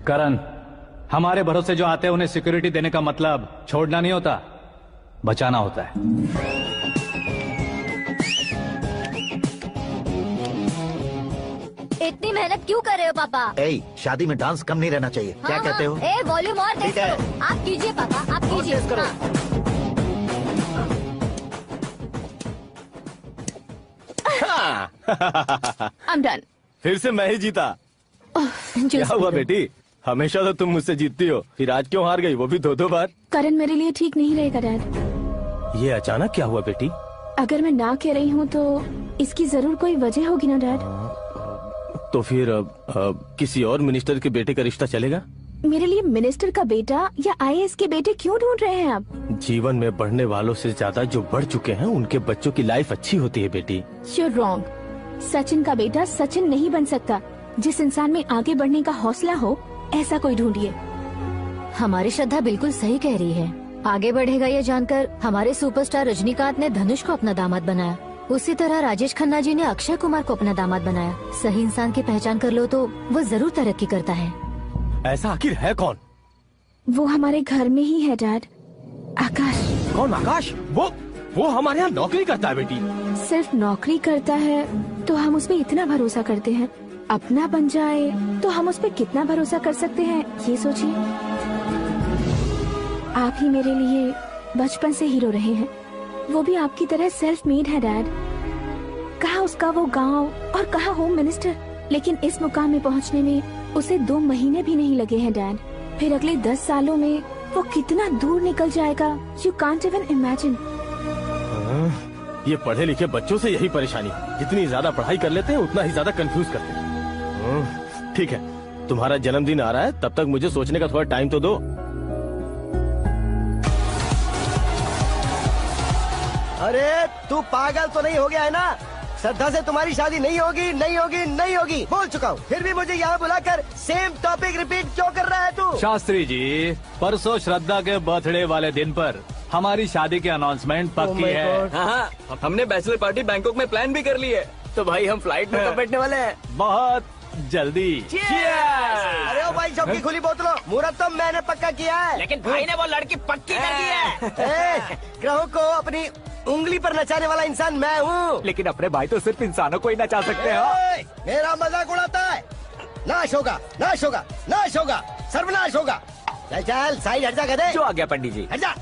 करण, हमारे भरोसे जो आते हैं उन्हें सिक्योरिटी देने का मतलब छोड़ना नहीं होता, बचाना होता है। इतनी मेहनत क्यों कर रहे हो पापा? ए, शादी में डांस कम नहीं रहना चाहिए। क्या कहते हो? ए वॉल्यूम और तेज ठीक है। करो। आप कीजिए पापा, आप कीजिए। I'm done. फिर से मैं ही जीता। क्या हुआ बेटी? हमेशा तो तुम मुझसे जीतती हो, फिर आज क्यों हार गई, वो भी 2-2 बार? करण मेरे लिए ठीक नहीं रहेगा डैड। ये अचानक क्या हुआ बेटी? अगर मैं ना कह रही हूँ तो इसकी जरूर कोई वजह होगी ना डैड। तो फिर किसी और मिनिस्टर के बेटे का रिश्ता चलेगा? मेरे लिए मिनिस्टर का बेटा या IAS के बेटे क्यों ढूंढ रहे हैं आप? जीवन में बढ़ने वालों से ज्यादा जो बढ़ चुके हैं उनके बच्चों की लाइफ अच्छी होती है बेटी। You're wrong. सचिन का बेटा सचिन नहीं बन सकता। जिस इंसान में आगे बढ़ने का हौसला हो, ऐसा कोई ढूंढिए। हमारी श्रद्धा बिल्कुल सही कह रही है। आगे बढ़ेगा ये जानकर हमारे सुपरस्टार रजनीकांत ने धनुष को अपना दामाद बनाया। उसी तरह राजेश खन्ना जी ने अक्षय कुमार को अपना दामाद बनाया। सही इंसान की पहचान कर लो तो वो जरूर तरक्की करता है। ऐसा आखिर है कौन? वो हमारे घर में ही है डैड। आकाश। कौन आकाश? वो हमारे यहाँ नौकरी करता है बेटी। सिर्फ नौकरी करता है तो हम उस पर इतना भरोसा करते हैं, अपना बन जाए तो हम उस पर कितना भरोसा कर सकते हैं, ये सोचिए। आप ही मेरे लिए बचपन से हीरो रहे हैं, वो भी आपकी तरह सेल्फ मेड है डैड। कहाँ उसका वो गांव और कहाँ होम मिनिस्टर, लेकिन इस मुकाम में पहुंचने में उसे 2 महीने भी नहीं लगे हैं डैड। फिर अगले 10 सालों में वो कितना दूर निकल जाएगा, यू कांट इवन इमेजिन। ये पढ़े लिखे बच्चों से यही परेशानी है, जितनी ज्यादा पढ़ाई कर लेते हैं उतना ही ज्यादा कंफ्यूज करते हैं। ठीक है, तुम्हारा जन्मदिन आ रहा है, तब तक मुझे सोचने का थोड़ा टाइम तो दो। अरे तू पागल तो नहीं हो गया है ना? श्रद्धा से तुम्हारी शादी नहीं होगी, नहीं होगी, नहीं होगी, बोल चुका हूँ। फिर भी मुझे यहाँ बुलाकर सेम टॉपिक रिपीट क्यों कर रहा है तू? शास्त्री जी, परसों श्रद्धा के बर्थडे वाले दिन पर हमारी शादी की अनाउंसमेंट पक्की है। हाँ, हमने बैचलर पार्टी बैंकॉक में प्लान भी कर ली है, तो भाई हम फ्लाइट में कब बैठने वाले हैं? बहुत जल्दी। अरे ओ भाई, सबकी खुली बोतलों, मुहूर्त तो मैंने पक्का किया है। लेकिन भाई ने वो लड़की पक्की कर दी है। ग्रहों को अपनी उंगली पर नचाने वाला इंसान मैं हूँ। लेकिन अपने भाई तो सिर्फ इंसानों को ही नचा सकते हैं। मेरा मजाक उड़ाता है? नाश होगा, नाश होगा, नाश होगा, सर्वनाश होगा। चल चल साइड हट जा गधे। जो आ गया पंडित जी। हट जा।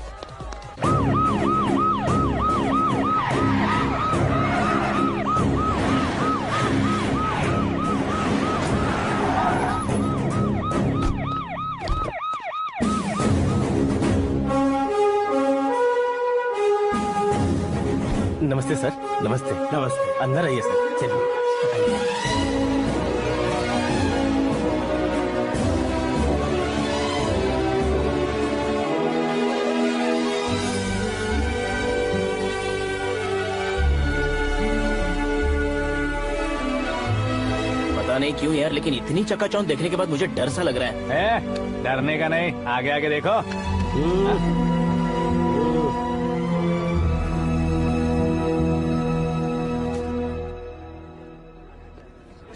नमस्ते सर। नमस्ते। नमस्ते। अंदर आइए सर, चलिए। पता नहीं क्यों यार, लेकिन इतनी चकाचौंध देखने के बाद मुझे डर सा लग रहा है। डरने का नहीं, आगे आगे देखो।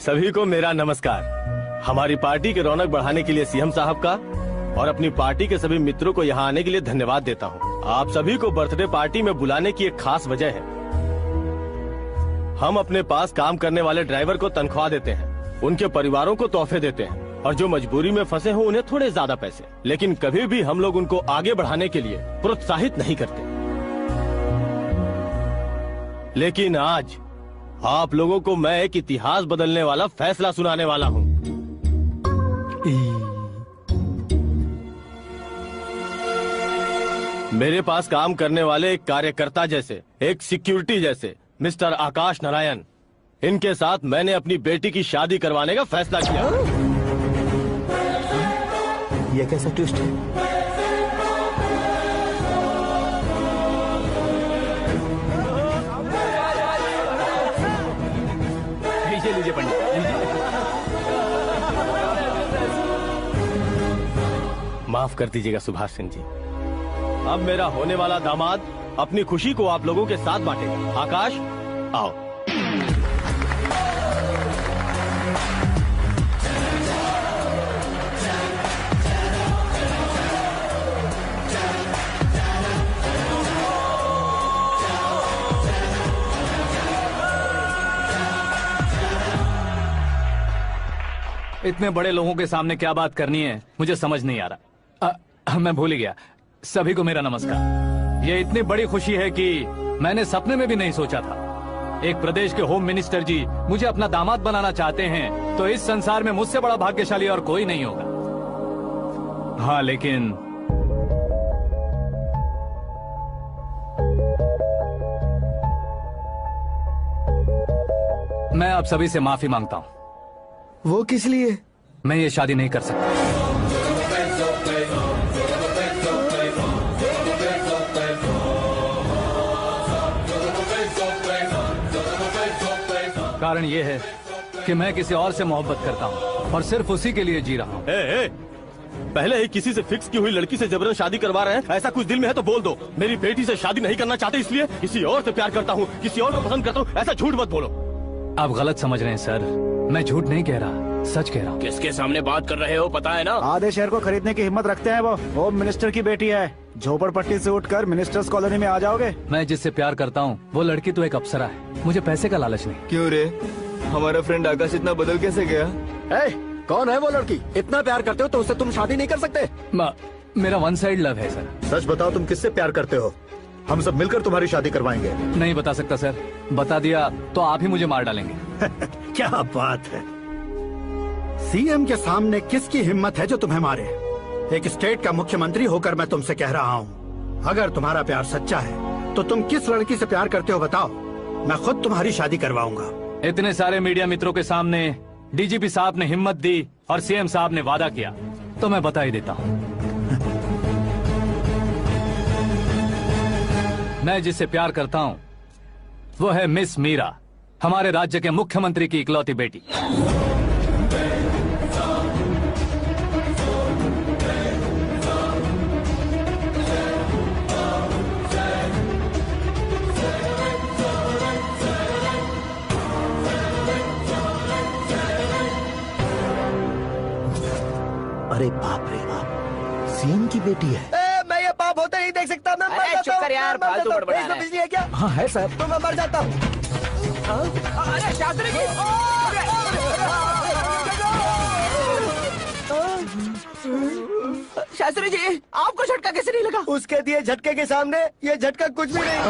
सभी को मेरा नमस्कार। हमारी पार्टी की रौनक बढ़ाने के लिए सीएम साहब का और अपनी पार्टी के सभी मित्रों को यहाँ आने के लिए धन्यवाद देता हूँ। आप सभी को बर्थडे पार्टी में बुलाने की एक खास वजह है। हम अपने पास काम करने वाले ड्राइवर को तनख्वाह देते हैं, उनके परिवारों को तोहफे देते हैं और जो मजबूरी में फंसे हो उन्हें थोड़े ज्यादा पैसे। लेकिन कभी भी हम लोग उनको आगे बढ़ाने के लिए प्रोत्साहित नहीं करते। लेकिन आज आप लोगों को मैं एक इतिहास बदलने वाला फैसला सुनाने वाला हूँ। मेरे पास काम करने वाले एक कार्यकर्ता जैसे, एक सिक्योरिटी जैसे मिस्टर आकाश नारायण, इनके साथ मैंने अपनी बेटी की शादी करवाने का फैसला किया। यह कैसा ट्विस्ट है? लीजिए पंडित, माफ कर दीजिएगा सुभाष सिंह जी। अब मेरा होने वाला दामाद अपनी खुशी को आप लोगों के साथ बांटेगा। आकाश, आओ। इतने बड़े लोगों के सामने क्या बात करनी है मुझे समझ नहीं आ रहा। मैं भूल ही गया। सभी को मेरा नमस्कार। ये इतनी बड़ी खुशी है कि मैंने सपने में भी नहीं सोचा था। एक प्रदेश के होम मिनिस्टर जी मुझे अपना दामाद बनाना चाहते हैं, तो इस संसार में मुझसे बड़ा भाग्यशाली और कोई नहीं होगा। हाँ, लेकिन मैं आप सभी से माफी मांगता हूँ। वो किस लिए? मैं ये शादी नहीं कर सकता। कारण ये है कि मैं किसी और से मोहब्बत करता हूँ और सिर्फ उसी के लिए जी रहा हूँ। पहले ही किसी से फिक्स की हुई लड़की से जबरन शादी करवा रहे हैं। ऐसा कुछ दिल में है तो बोल दो। मेरी बेटी से शादी नहीं करना चाहते इसलिए किसी और से प्यार करता हूँ, किसी और को पसंद करता हूँ, ऐसा झूठ मत बोलो। आप गलत समझ रहे हैं सर, मैं झूठ नहीं कह रहा, सच कह रहा हूँ। किसके सामने बात कर रहे हो पता है ना? आधे शहर को खरीदने की हिम्मत रखते हैं वो। होम मिनिस्टर की बेटी है। झोपड़पट्टी से उठकर मिनिस्टर्स कॉलोनी में आ जाओगे। मैं जिससे प्यार करता हूँ वो लड़की तो एक अप्सरा है, मुझे पैसे का लालच नहीं। क्यों रे, हमारा फ्रेंड आकाश इतना बदल कैसे गया? कौन है वो लड़की? इतना प्यार करते हो तो उससे तुम शादी नहीं कर सकते? मेरा वन साइड लव है सर। सच बताओ, तुम किससे प्यार करते हो? हम सब मिलकर तुम्हारी शादी करवाएंगे। नहीं बता सकता सर, बता दिया तो आप ही मुझे मार डालेंगे। क्या बात है, सीएम के सामने किसकी हिम्मत है जो तुम्हें मारे? एक स्टेट का मुख्यमंत्री होकर मैं तुमसे कह रहा हूँ, अगर तुम्हारा प्यार सच्चा है तो तुम किस लड़की से प्यार करते हो बताओ, मैं खुद तुम्हारी शादी करवाऊंगा। इतने सारे मीडिया मित्रों के सामने डीजीपी साहब ने हिम्मत दी और सीएम साहब ने वादा किया, तो मैं बता ही देता हूँ। मैं जिससे प्यार करता हूँ वो है मिस मीरा, हमारे राज्य के मुख्यमंत्री की इकलौती बेटी। अरे बाप रे बाप, सीएम की बेटी है। मैं ये पाप होते नहीं देख सकता। मैं मर जाता हूँ। चुप कर यार, फालतू बड़बड़ा रहा है। इसमें बिजली है क्या? हाँ है सर। तो मैं मर जाता हूँ। अरे शास्त्री जी, शास्त्री जी, आपको झटका कैसे नहीं लगा? उसके दिए झटके के सामने ये झटका कुछ भी नहीं।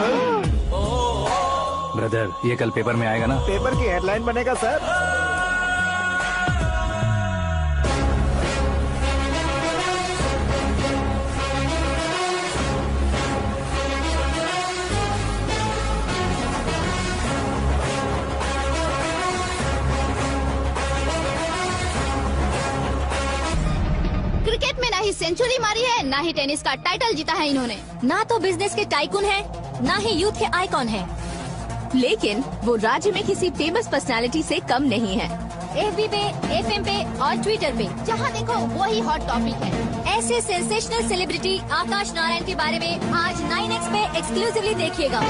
ब्रदर, ये कल पेपर में आएगा ना? पेपर की हेडलाइन बनेगा सर। क्रिकेट में ना ही सेंचुरी मारी है, ना ही टेनिस का टाइटल जीता है इन्होंने। ना तो बिजनेस के टाइकून है, ना ही यूथ के आइकॉन है। लेकिन वो राज्य में किसी फेमस पर्सनालिटी से कम नहीं है। एफबी पे, एफएम पे और ट्विटर पे जहाँ देखो वही हॉट टॉपिक है। ऐसे सेंसेशनल सेलिब्रिटी आकाश नारायण के बारे में आज 9X पे एक्सक्लूसिवली देखिएगा।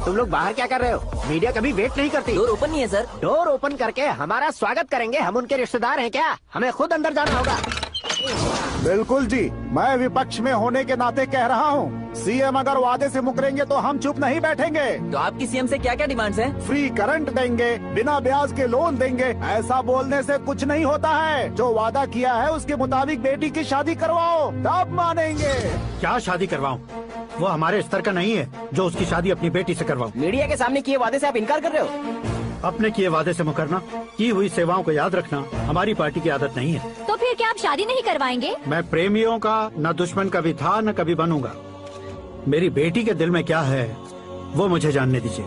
तुम लोग बाहर क्या कर रहे हो? मीडिया कभी वेट नहीं करती। डोर ओपन नहीं है सर। डोर ओपन करके हमारा स्वागत करेंगे, हम उनके रिश्तेदार हैं क्या? हमें खुद अंदर जाना होगा। बिल्कुल जी, मैं विपक्ष में होने के नाते कह रहा हूँ, सीएम अगर वादे से मुकरेंगे तो हम चुप नहीं बैठेंगे। तो आपकी सीएम से क्या क्या डिमांड्स हैं? फ्री करंट देंगे, बिना ब्याज के लोन देंगे। ऐसा बोलने से कुछ नहीं होता है, जो वादा किया है उसके मुताबिक बेटी की शादी करवाओ, तब मानेंगे। क्या शादी करवाऊं? वो हमारे स्तर का नहीं है जो उसकी शादी अपनी बेटी से करवाऊं। मीडिया के सामने किए वादे से आप इनकार कर रहे हो? अपने किए वादे से मुकरना, की हुई सेवाओं को याद रखना हमारी पार्टी की आदत नहीं है। तो फिर क्या आप शादी नहीं करवाएंगे? मैं प्रेमियों का न दुश्मन कभी था न कभी बनूंगा। मेरी बेटी के दिल में क्या है वो मुझे जानने दीजिए।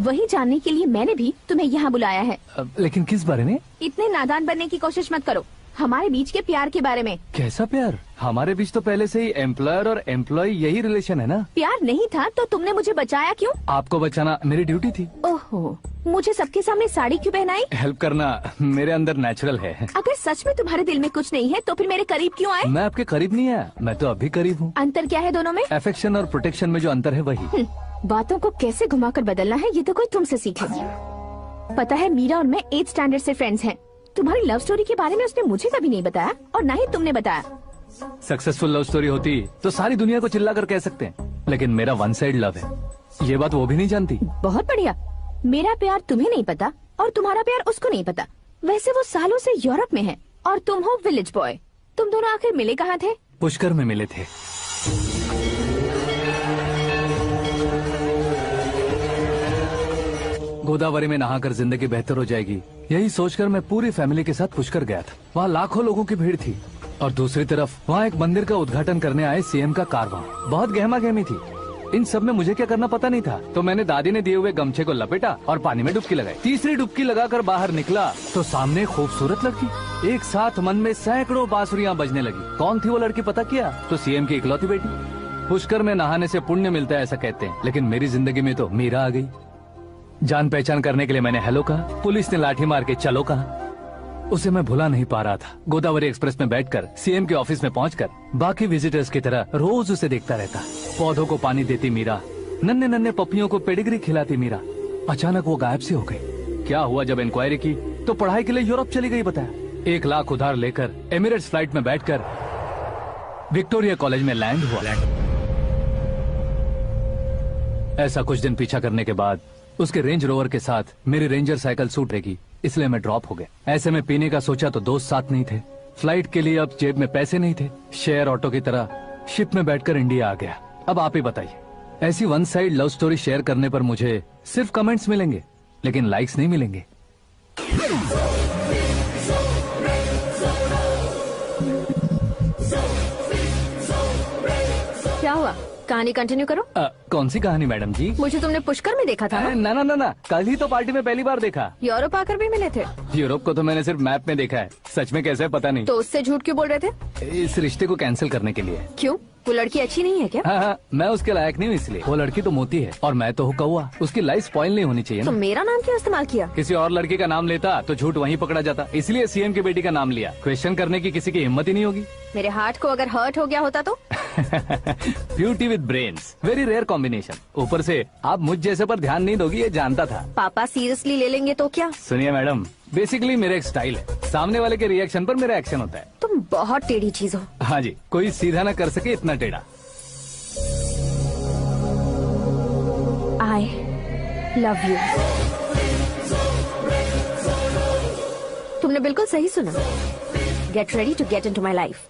वही जानने के लिए मैंने भी तुम्हें यहाँ बुलाया है। लेकिन किस बारे में? इतने नादान बनने की कोशिश मत करो। हमारे बीच के प्यार के बारे में। कैसा प्यार? हमारे बीच तो पहले से ही एम्प्लॉयर और एम्प्लॉय यही रिलेशन है ना। प्यार नहीं था तो तुमने मुझे बचाया क्यों? आपको बचाना मेरी ड्यूटी थी। ओहो, मुझे सबके सामने साड़ी क्यों पहनाई? हेल्प करना मेरे अंदर नेचुरल है। अगर सच में तुम्हारे दिल में कुछ नहीं है तो फिर मेरे करीब क्यों आए? मैं आपके करीब नहीं आया, मैं तो अभी करीब हूँ। अंतर क्या है दोनों में? अफेक्शन और प्रोटेक्शन में जो अंतर है वही। बातों को कैसे घुमाकर बदलना है ये तो कोई तुमसे सीखे। पता है मीरा और मैं 8th स्टैंडर्ड से फ्रेंड्स हैं। तुम्हारी लव स्टोरी के बारे में उसने मुझे कभी नहीं बताया और ना ही तुमने बताया। सक्सेसफुल लव स्टोरी होती तो सारी दुनिया को चिल्ला कर कह सकते हैं, लेकिन मेरा वन साइड लव है, ये बात वो भी नहीं जानती। बहुत बढ़िया। मेरा प्यार तुम्हें नहीं पता और तुम्हारा प्यार उसको नहीं पता। वैसे वो सालों से यूरोप में है और तुम हो विलेज बॉय। तुम दोनों आखिर मिले कहाँ थे? पुष्कर में मिले थे। गोदावरी में नहाकर जिंदगी बेहतर हो जाएगी, यही सोचकर मैं पूरी फैमिली के साथ पुष्कर गया था। वहाँ लाखों लोगों की भीड़ थी और दूसरी तरफ वहाँ एक मंदिर का उद्घाटन करने आए सीएम का कारवां। बहुत गहमा गहमी थी। इन सब में मुझे क्या करना पता नहीं था, तो मैंने दादी ने दिए हुए गमछे को लपेटा और पानी में डुबकी लगाई। तीसरी डुबकी लगाकर बाहर निकला तो सामने खूबसूरत लड़की। एक साथ मन में सैकड़ों बांसुरियां बजने लगी। कौन थी वो लड़की पता किया? तो सीएम की इकलौती बेटी। पुष्कर में नहाने से पुण्य मिलता है ऐसा कहते हैं, लेकिन मेरी जिंदगी में तो मीरा आ गई। जान पहचान करने के लिए मैंने हेलो कहा, पुलिस ने लाठी मार के चलो कहा। उसे मैं भुला नहीं पा रहा था। गोदावरी एक्सप्रेस में बैठकर सीएम के ऑफिस में पहुंचकर बाकी विजिटर्स की तरह रोज उसे देखता रहता। पौधों को पानी देती मीरा, नन्हे नन्हे पपियों को पेडिग्री खिलाती मीरा। अचानक वो गायब सी हो गई। क्या हुआ? जब इंक्वायरी की तो पढ़ाई के लिए यूरोप चली गई बताया। 1 लाख उधार लेकर एमिरेट्स फ्लाइट में बैठकर विक्टोरिया कॉलेज में लैंड हुआ। ऐसा कुछ दिन पीछा करने के बाद उसके रेंज रोवर के साथ मेरी रेंजर साइकिल छूट रहेगी, इसलिए मैं ड्रॉप हो गया। ऐसे में पीने का सोचा तो दोस्त साथ नहीं थे। फ्लाइट के लिए अब जेब में पैसे नहीं थे। शेयर ऑटो की तरह शिप में बैठकर इंडिया आ गया। अब आप ही बताइए, ऐसी one side love story share करने पर मुझे सिर्फ कमेंट्स मिलेंगे, लेकिन लाइक्स नहीं मिलेंगे। क्या हुआ? कहानी कंटिन्यू करो। कौन सी कहानी मैडम जी? मुझे तुमने पुष्कर में देखा था ना? ना, कल ही तो पार्टी में पहली बार देखा। यूरोप आकर भी मिले थे? यूरोप को तो मैंने सिर्फ मैप में देखा है, सच में कैसे है पता नहीं। तो उससे झूठ क्यों बोल रहे थे? इस रिश्ते को कैंसिल करने के लिए। क्यों? वो लड़की अच्छी नहीं है क्या? हाँ, मैं उसके लायक नहीं हूँ इसलिए। वो लड़की तो मोती है और मैं तो हूँ कौवा। उसकी लाइफ स्पॉइल नहीं होनी चाहिए तो ना। मेरा नाम क्यों इस्तेमाल किया? किसी और लड़की का नाम लेता तो झूठ वहीं पकड़ा जाता, इसलिए सीएम की बेटी का नाम लिया। क्वेश्चन करने की किसी की हिम्मत ही नहीं होगी। मेरे हार्ट को अगर हर्ट हो गया होता तो? Beauty with brains, very rare combination. ऊपर से आप मुझ जैसे पर ध्यान नहीं दोगी ये जानता था। पापा सीरियसली ले लेंगे तो क्या? सुनिए मैडम, बेसिकली मेरा एक स्टाइल है, सामने वाले के रिएक्शन पर मेरा एक्शन होता है। तुम बहुत टेढ़ी चीज हो। हाँ जी, कोई सीधा न कर सके इतना टेढ़ा। I love you. तुमने बिल्कुल सही सुना। Get ready to get into my life.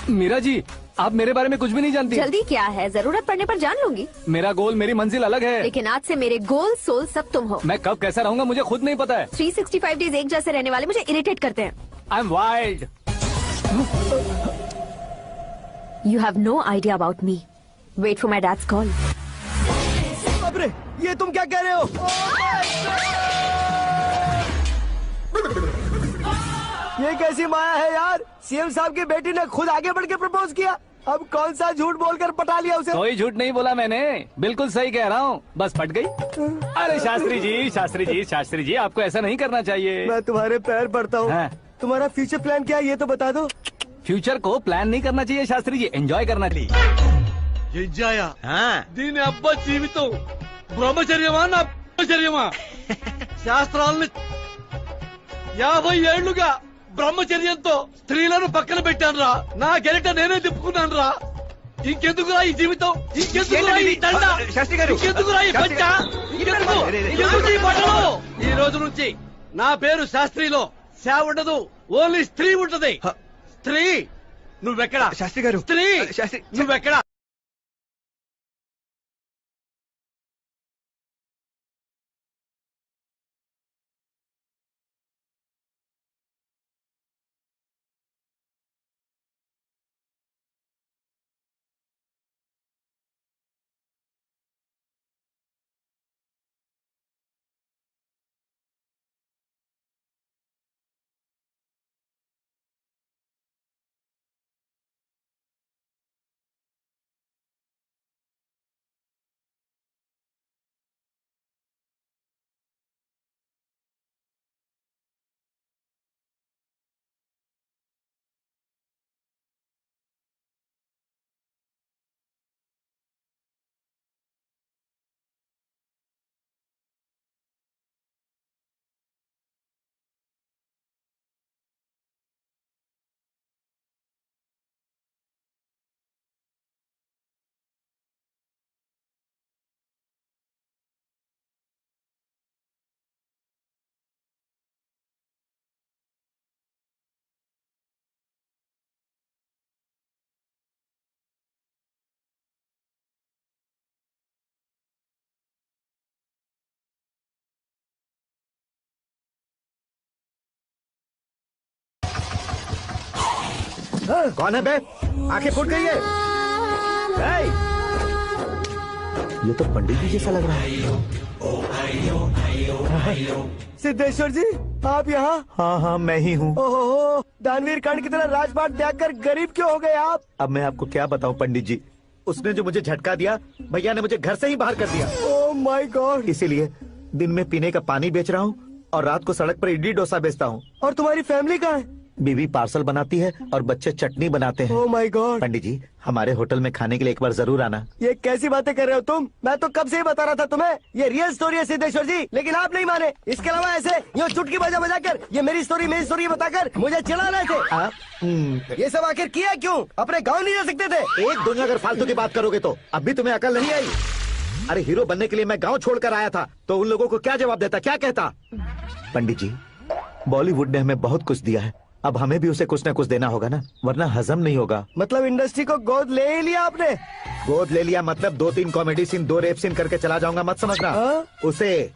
Meera ji, आप मेरे बारे में कुछ भी नहीं जानती। जल्दी क्या है, जरूरत पड़ने पर जान लूंगी। मेरा गोल, मेरी मंजिल अलग है। लेकिन आज से मेरे गोल सोल सब तुम हो। मैं कब कैसा रहूंगा मुझे खुद नहीं पता है। 365 डेज एक जैसे रहने वाले मुझे इरिटेट करते हैं। I am wild. You have no idea about me. Wait for my dad's call. अरे ये तुम क्या कह रहे हो? ये कैसी माया है यार? सीएम साहब की बेटी ने खुद आगे बढ़ के प्रपोज किया। अब कौन सा झूठ बोलकर पटा लिया उसे? कोई झूठ नहीं बोला मैंने, बिल्कुल सही कह रहा हूँ, बस फट गई। अरे शास्त्री जी आपको ऐसा नहीं करना चाहिए। मैं तुम्हारे पैर पड़ता हूँ। हाँ। तुम्हारा फ्यूचर प्लान क्या है ये तो बता दो। फ्यूचर को प्लान नहीं करना चाहिए शास्त्री जी, एंजॉय करना चाहिए। దీని అబ్బా జీవితం బ్రహ్మచర్యమా నా బ్రహ్మచర్యమా? శాస్త్రాలని 50 ఏళ్లుగా బ్రహ్మచర్యంతో స్త్రీలను పక్కన పెట్టానురా. నా గెలిట నేనే తిప్పుకున్నాను రా. ఇంకెందుకురా ఈ జీవితం? ఇంకెందుకురా ఈ దండ? ఇంకెందుకురా ఈ పంచ? ఇంకెందుకు ఈ బట్టలు? ఈ రోజు నుంచి నా పేరు శాస్త్రిలో శా ఉండదు, ఓన్లీ స్త్రీ ఉంటది. స్త్రీ నువ్వెక్కడా? శాస్త్రి గారు స్త్రీ నువ్వెక్కడా? कौन है बे? आंखें फूट गई है। ये तो पंडित जी जैसा लग रहा है। सिद्धेश्वर जी आप यहाँ? हाँ मैं ही हूँ। ओहो, दानवीर कर्ण की तरह राजपाट त्याग कर गरीब क्यों हो गए आप? अब मैं आपको क्या बताऊँ पंडित जी, उसने जो मुझे झटका दिया, भैया ने मुझे घर से ही बाहर कर दिया। Oh my God. इसीलिए दिन में पीने का पानी बेच रहा हूँ और रात को सड़क पर इडली डोसा बेचता हूँ। और तुम्हारी फैमिली कहाँ है? बीवी पार्सल बनाती है और बच्चे चटनी बनाते हैं। Oh my God. पंडित जी, हमारे होटल में खाने के लिए एक बार जरूर आना। ये कैसी बातें कर रहे हो तुम? मैं तो कब से ही बता रहा था तुम्हें, ये रियल स्टोरी है सिद्धेश्वर जी, लेकिन आप नहीं माने। इसके अलावा ऐसे यूँ चुटकी बजा बजा कर ये मेरी स्टोरी बताकर मुझे चिढ़ा रहे थे। ये सब आखिर किया क्यों? अपने गाँव नहीं जा सकते थे? एक दुनिया अगर फालतू की बात करोगे तो अब भी तुम्हें अकल नहीं आई? अरे हीरो बनने के लिए मैं गाँव छोड़कर आया था तो उन लोगों को क्या जवाब देता, क्या कहता? पंडित जी, बॉलीवुड ने हमें बहुत कुछ दिया है, अब हमें भी उसे कुछ न कुछ देना होगा ना, वरना हजम नहीं होगा। मतलब इंडस्ट्री को गोद ले ही लिया आपने? गोद ले लिया मतलब 2-3 कॉमेडी सीन 2 रेप सीन करके चला जाऊंगा मत समझना। उसे,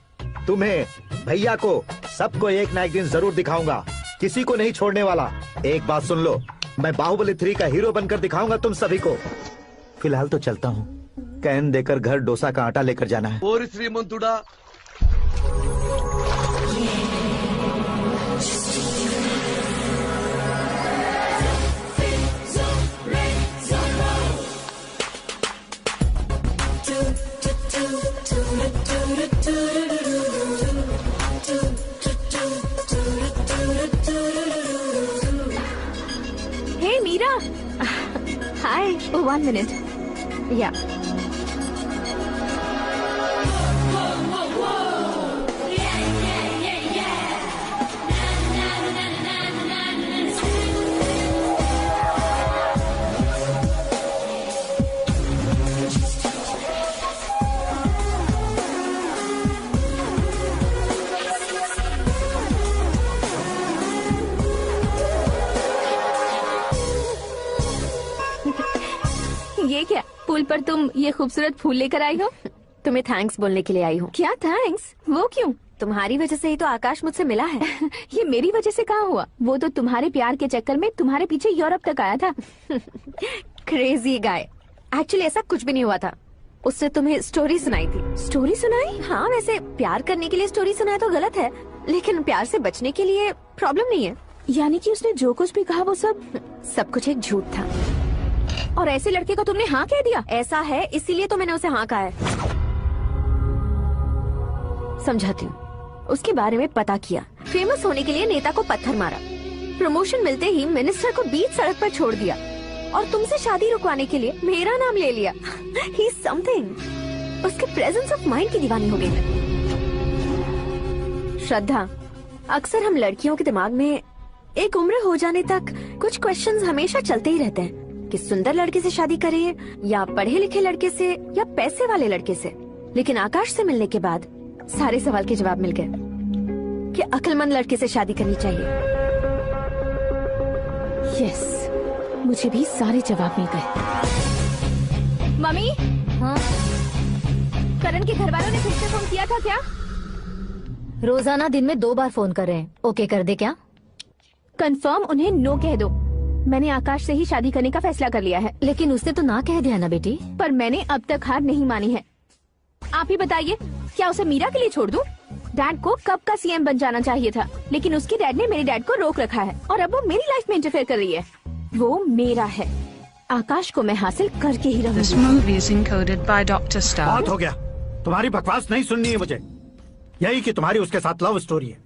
तुम्हें, भैया को, सबको एक ना एक दिन जरूर दिखाऊंगा, किसी को नहीं छोड़ने वाला। एक बात सुन लो, मैं बाहुबली 3 का हीरो बनकर दिखाऊंगा तुम सभी को। फिलहाल तो चलता हूँ, कैन देकर घर डोसा का आटा लेकर जाना है। ओरी श्रीमंतुड़ा, हे मीरा, हाय। 1 मिनट। या ये क्या, पुल पर तुम ये खूबसूरत फूल लेकर आई हो? तुम्हें थैंक्स बोलने के लिए आई हूँ। क्या थैंक्स? वो क्यों? तुम्हारी वजह से ही तो आकाश मुझसे मिला है। ये मेरी वजह से कहाँ हुआ? वो तो तुम्हारे प्यार के चक्कर में तुम्हारे पीछे यूरोप तक आया था। Crazy guy. एक्चुअली ऐसा कुछ भी नहीं हुआ था, उसने तुम्हें स्टोरी सुनाई थी। स्टोरी सुनाई? हाँ, वैसे प्यार करने के लिए स्टोरी सुनाए तो गलत है, लेकिन प्यार से बचने के लिए प्रॉब्लम नहीं है। यानी कि उसने जो कुछ भी कहा वो सब कुछ एक झूठ था। और ऐसे लड़के को तुमने हाँ कह दिया? ऐसा है, इसीलिए तो मैंने उसे हाँ कहा है। समझाती हूँ। उसके बारे में पता किया, फेमस होने के लिए नेता को पत्थर मारा, प्रमोशन मिलते ही मिनिस्टर को बीच सड़क पर छोड़ दिया, और तुमसे शादी रुकवाने के लिए मेरा नाम ले लिया। ही समथिंग। उसके प्रेजेंस ऑफ माइंड की दीवानी हो गई। श्रद्धा, अक्सर हम लड़कियों के दिमाग में एक उम्र हो जाने तक कुछ क्वेश्चंस हमेशा चलते ही रहते हैं कि सुंदर लड़के से शादी करें या पढ़े लिखे लड़के से या पैसे वाले लड़के से। लेकिन आकाश से मिलने के बाद सारे सवाल के जवाब मिल गए कि अक्लमंद लड़के से शादी करनी चाहिए। यस, मुझे भी सारे जवाब मिल गए। मम्मी, हाँ? करण के घर वालों ने फिर से फोन किया था क्या? रोजाना दिन में 2 बार फोन कर रहे हैं। ओके कर दे क्या? कंफर्म उन्हें नो कह दो। मैंने आकाश से ही शादी करने का फैसला कर लिया है। लेकिन उसने तो ना कह दिया ना बेटी। पर मैंने अब तक हार नहीं मानी है। आप ही बताइए, क्या उसे मीरा के लिए छोड़ दूं? डैड को कब का सीएम बन जाना चाहिए था, लेकिन उसके डैड ने मेरे डैड को रोक रखा है और अब वो मेरी लाइफ में इंटरफेयर कर रही है। वो मेरा है, आकाश को मैं हासिल करके ही रहूंगी। This movie is encoded by Dr. Star. बहुत हो गया, तुम्हारी बकवास नहीं सुननी है मुझे। यही कि तुम्हारी उसके साथ लव स्टोरी है।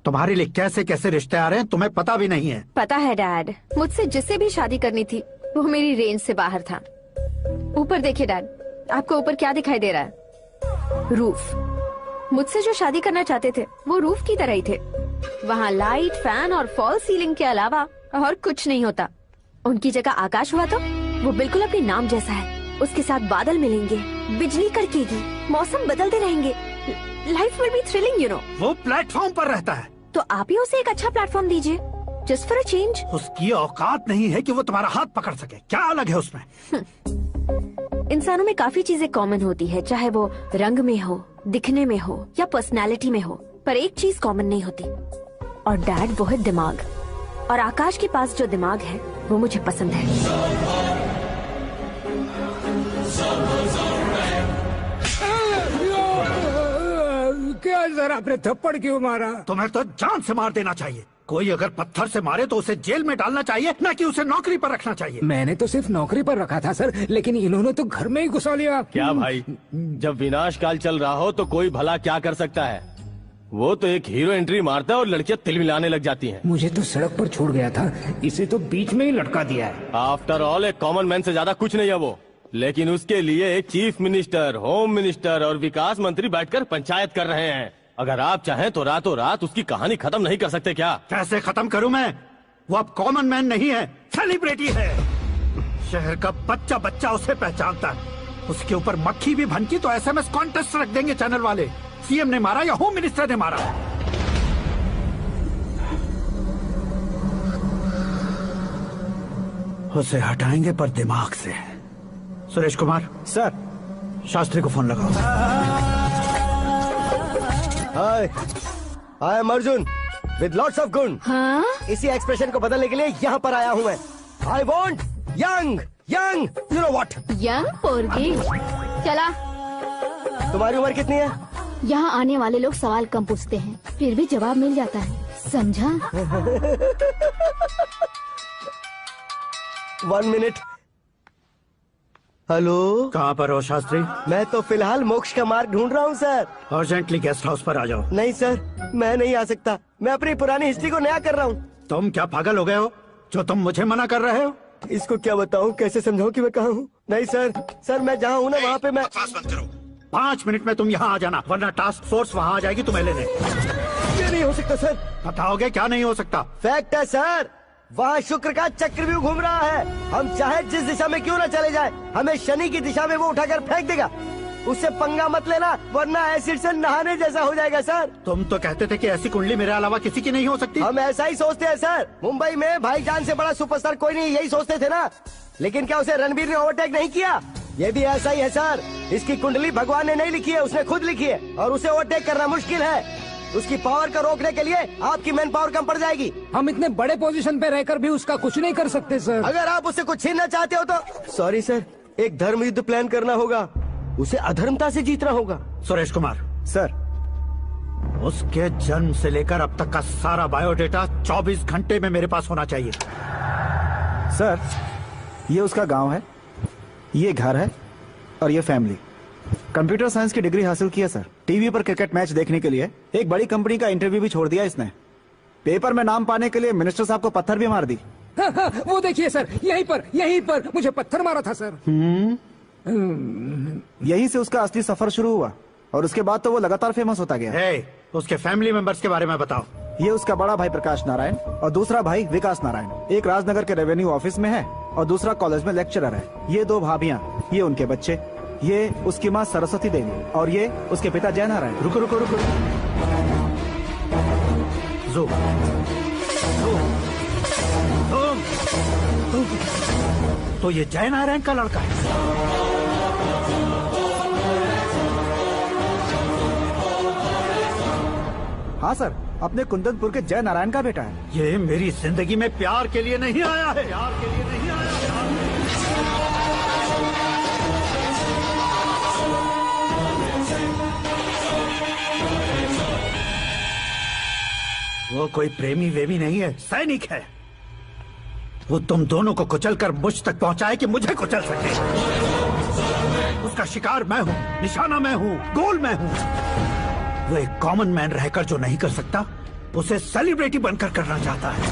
तुम्हारे लिए कैसे कैसे रिश्ते आ रहे हैं तुम्हें पता भी नहीं है। पता है डैड, मुझसे जिससे भी शादी करनी थी वो मेरी रेंज से बाहर था। ऊपर देखिए डैड, आपको ऊपर क्या दिखाई दे रहा है? रूफ। मुझसे जो शादी करना चाहते थे वो रूफ की तरह ही थे। वहाँ लाइट, फैन और फॉल सीलिंग के अलावा और कुछ नहीं होता। उनकी जगह आकाश हुआ तो वो बिल्कुल अपने नाम जैसा है। उसके साथ बादल मिलेंगे, बिजली कड़केगी, मौसम बदलते रहेंगे, life will be thrilling, you know. वो प्लेटफॉर्म पर रहता है तो आप ही उसे एक अच्छा प्लेटफॉर्म दीजिए, जस्ट फॉर अ चेंज। उसकी औकात नहीं है कि वो तुम्हारा हाथ पकड़ सके। क्या अलग है उसमें? इंसानों में काफी चीजें कॉमन होती है, चाहे वो रंग में हो, दिखने में हो या पर्सनालिटी में हो, पर एक चीज कॉमन नहीं होती, और डैड वो है दिमाग। और आकाश के पास जो दिमाग है वो मुझे पसंद है। क्या सर, आपने थप्पड़ क्यों मारा? तुम्हें तो जान से मार देना चाहिए। कोई अगर पत्थर से मारे तो उसे जेल में डालना चाहिए, न कि उसे नौकरी पर रखना चाहिए। मैंने तो सिर्फ नौकरी पर रखा था सर, लेकिन इन्होंने तो घर में ही घुसा लिया। क्या भाई, जब विनाश काल चल रहा हो तो कोई भला क्या कर सकता है? वो तो एक हीरो एंट्री मारता है और लड़कियां तिल मिलाने लग जाती हैं। मुझे तो सड़क पर छोड़ गया था, इसे तो बीच में ही लटका दिया है। आफ्टर ऑल एक कॉमन मैन से ज्यादा कुछ नहीं है वो, लेकिन उसके लिए एक चीफ मिनिस्टर, होम मिनिस्टर और विकास मंत्री बैठकर पंचायत कर रहे हैं। अगर आप चाहें तो रातों रात उसकी कहानी खत्म नहीं कर सकते क्या? कैसे खत्म करूं मैं? वो अब कॉमन मैन नहीं है, सेलिब्रिटी है। शहर का बच्चा बच्चा उसे पहचानता है। उसके ऊपर मक्खी भी भनकी तो SMS कॉन्टेस्ट रख देंगे चैनल वाले। सीएम ने मारा या होम मिनिस्टर ने मारा? उसे हटाएंगे पर दिमाग से। सुरेश कुमार सर, शास्त्री को फोन लगाओ। Hi, I am Arjun with lots of गुण। हाँ? इसी एक्सप्रेशन को बदलने के लिए यहाँ पर आया हूँ मैं। I want young young, you know what? Young पोरगी। चला। तुम्हारी उम्र कितनी है? यहाँ आने वाले लोग सवाल कम पूछते हैं, फिर भी जवाब मिल जाता है, समझा? 1 मिनट। हेलो, कहाँ पर हो शास्त्री? मैं तो फिलहाल मोक्ष का मार्ग ढूंढ रहा हूँ सर। अर्जेंटली गेस्ट हाउस पर आ जाओ। नहीं सर, मैं नहीं आ सकता। मैं अपनी पुरानी हिस्ट्री को नया कर रहा हूँ। तुम क्या पागल हो गए हो जो तुम मुझे मना कर रहे हो? इसको क्या बताऊँ, कैसे समझाऊँ कि मैं कहाँ हूँ? नहीं सर, सर मैं जहाँ हूँ ना वहाँ पे मैं। 5 मिनट में तुम यहाँ आ जाना, वरना टास्क फोर्स वहाँ आ जाएगी तुम्हें लेने। ये नहीं हो सकता सर। बताओगे क्या नहीं हो सकता? फैक्ट है सर, वहाँ शुक्र का चक्रव्यूह घूम रहा है। हम चाहे जिस दिशा में क्यों न चले जाए, हमें शनि की दिशा में वो उठाकर फेंक देगा। उससे पंगा मत लेना, वरना एसिड से नहाने जैसा हो जाएगा सर। तुम तो कहते थे कि ऐसी कुंडली मेरे अलावा किसी की नहीं हो सकती। हम ऐसा ही सोचते हैं सर। मुंबई में भाईजान से बड़ा सुपरस्टार कोई नहीं, यही सोचते थे ना। लेकिन क्या उसे रणबीर ने ओवरटेक नहीं किया? ये भी ऐसा ही है सर। इसकी कुंडली भगवान ने नहीं लिखी है, उसने खुद लिखी है, और उसे ओवरटेक करना मुश्किल है। उसकी पावर को रोकने के लिए आपकी मैन पावर कम पड़ जाएगी। हम इतने बड़े पोजीशन पे रहकर भी उसका कुछ नहीं कर सकते सर। अगर आप उससे कुछ छीनना चाहते हो तो सॉरी सर, एक धर्म युद्ध प्लान करना होगा। उसे अधर्मता से जीतना होगा। सुरेश कुमार सर, उसके जन्म से लेकर अब तक का सारा बायोडेटा 24 घंटे में मेरे पास होना चाहिए। सर ये उसका गांव है, ये घर है और ये फैमिली। कंप्यूटर साइंस की डिग्री हासिल की है सर। टीवी पर क्रिकेट मैच देखने के लिए एक बड़ी कंपनी का इंटरव्यू भी छोड़ दिया इसने। पेपर में नाम पाने के लिए मिनिस्टर साहब को पत्थर भी मार दी। हाँ, हाँ, वो देखिए सर, यहीं पर मुझे पत्थर मारा था सर। यहीं से उसका असली सफर शुरू हुआ और उसके बाद तो वो लगातार फेमस होता गया। उसके फैमिली मेंबर्स के बारे में बताओ। ये उसका बड़ा भाई प्रकाश नारायण और दूसरा भाई विकास नारायण। एक राजनगर के रेवेन्यू ऑफिस में है और दूसरा कॉलेज में लेक्चरर है। ये 2 भाभियां, ये उनके बच्चे, ये उसकी माँ सरस्वती देवी और ये उसके पिता जय नारायण। रुको रुको रुको, ज़ूम। तो ये जय नारायण का लड़का है। हाँ सर, अपने कुंदनपुर के जय नारायण का बेटा है। ये मेरी जिंदगी में प्यार के लिए नहीं आया है। प्यार के लिए नहीं आया है। वो कोई प्रेमी वेमी नहीं है, सैनिक है। वो तुम दोनों को कुचलकर मुझ तक पहुंचाए कि मुझे कुचल सके। उसका शिकार मैं हूं, निशाना मैं हूं, गोल मैं हूं। वो एक कॉमन मैन रहकर जो नहीं कर सकता, उसे सेलिब्रिटी बनकर करना चाहता है।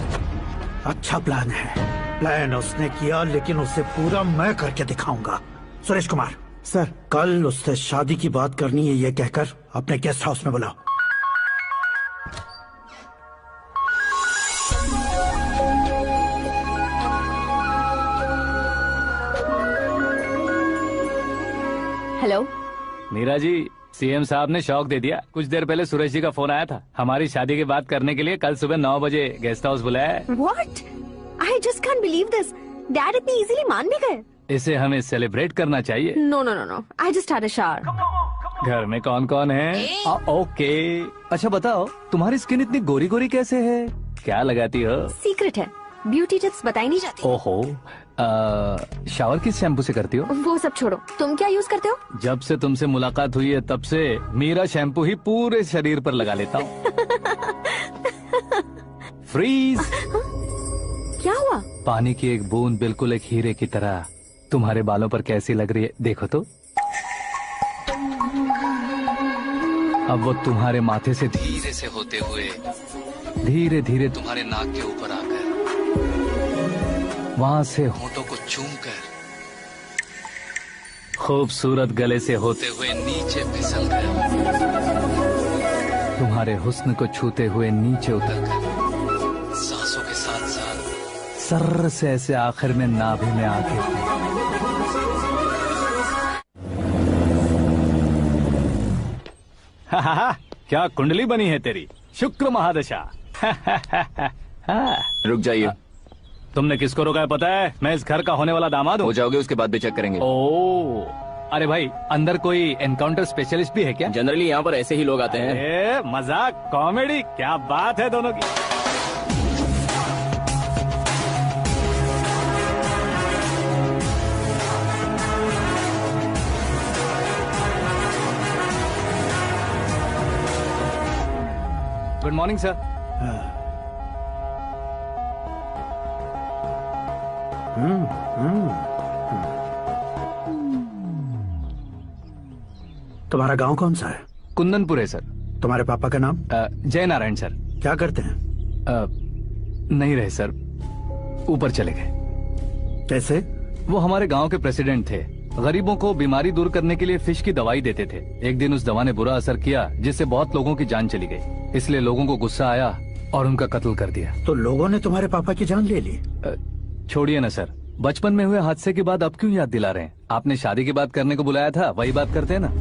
अच्छा प्लान है। प्लान उसने किया, लेकिन उसे पूरा मैं करके दिखाऊंगा। सुरेश कुमार सर, कल उससे शादी की बात करनी है, ये कहकर अपने गेस्ट हाउस में बुलाओ। हेलो मीरा जी, सीएम साहब ने शौक दे दिया। कुछ देर पहले सुरेश जी का फोन आया था, हमारी शादी की बात करने के लिए कल सुबह 9 बजे गेस्ट हाउस बुलाया है। What? I just can't believe this. Dad इतनी इजीली मान भी गए। इसे हमें सेलिब्रेट करना चाहिए। No no no no, I just had a shower. घर में कौन कौन है? ओके। अच्छा बताओ, तुम्हारी स्किन इतनी गोरी गोरी कैसे है? क्या लगाती हो? सीक्रेट है, ब्यूटी टिप्स बताई नहीं जाती। ओहो, शावर किस शैम्पू से करती हो? वो सब छोड़ो, तुम क्या यूज करते हो? जब से तुमसे मुलाकात हुई है तब से मीरा शैम्पू ही पूरे शरीर पर लगा लेता हूँ। फ्रीज। क्या हुआ? पानी की एक बूंद बिल्कुल एक हीरे की तरह तुम्हारे बालों पर कैसी लग रही है, देखो तो। अब वो तुम्हारे माथे से धीरे से होते हुए धीरे धीरे तुम्हारे नाक के ऊपर आकर वहां से होठों को चूमकर खूबसूरत गले से होते हुए नीचे फिसल कर तुम्हारे हुस्न को छूते हुए नीचे उतरकर सांसों के साथ साथ सर्र से ऐसे आखिर में नाभि में आके क्या कुंडली बनी है तेरी, शुक्र महादशा। रुक जाइए। तुमने किसको रोका है पता है? मैं इस घर का होने वाला दामाद हूँ। हो जाओगे उसके बाद भी चेक करेंगे। ओ, अरे भाई अंदर कोई एनकाउंटर स्पेशलिस्ट भी है क्या? जनरली यहाँ पर ऐसे ही लोग आते हैं। मजाक कॉमेडी, क्या बात है दोनों की। Good morning sir. तुम्हारा गांव कौन सा है? कुंदनपुर है सर। तुम्हारे पापा का नाम? जय नारायण सर। क्या करते हैं? नहीं रहे सर, ऊपर चले गए। कैसे? वो हमारे गांव के प्रेसिडेंट थे। गरीबों को बीमारी दूर करने के लिए फिश की दवाई देते थे। एक दिन उस दवा ने बुरा असर किया जिससे बहुत लोगों की जान चली गई। इसलिए लोगों को गुस्सा आया और उनका कत्ल कर दिया। तो लोगों ने तुम्हारे पापा की जान ले ली? छोड़िए ना सर, बचपन में हुए हादसे के बाद अब क्यों याद दिला रहे हैं? आपने शादी की बात करने को बुलाया था, वही बात करते हैं ना।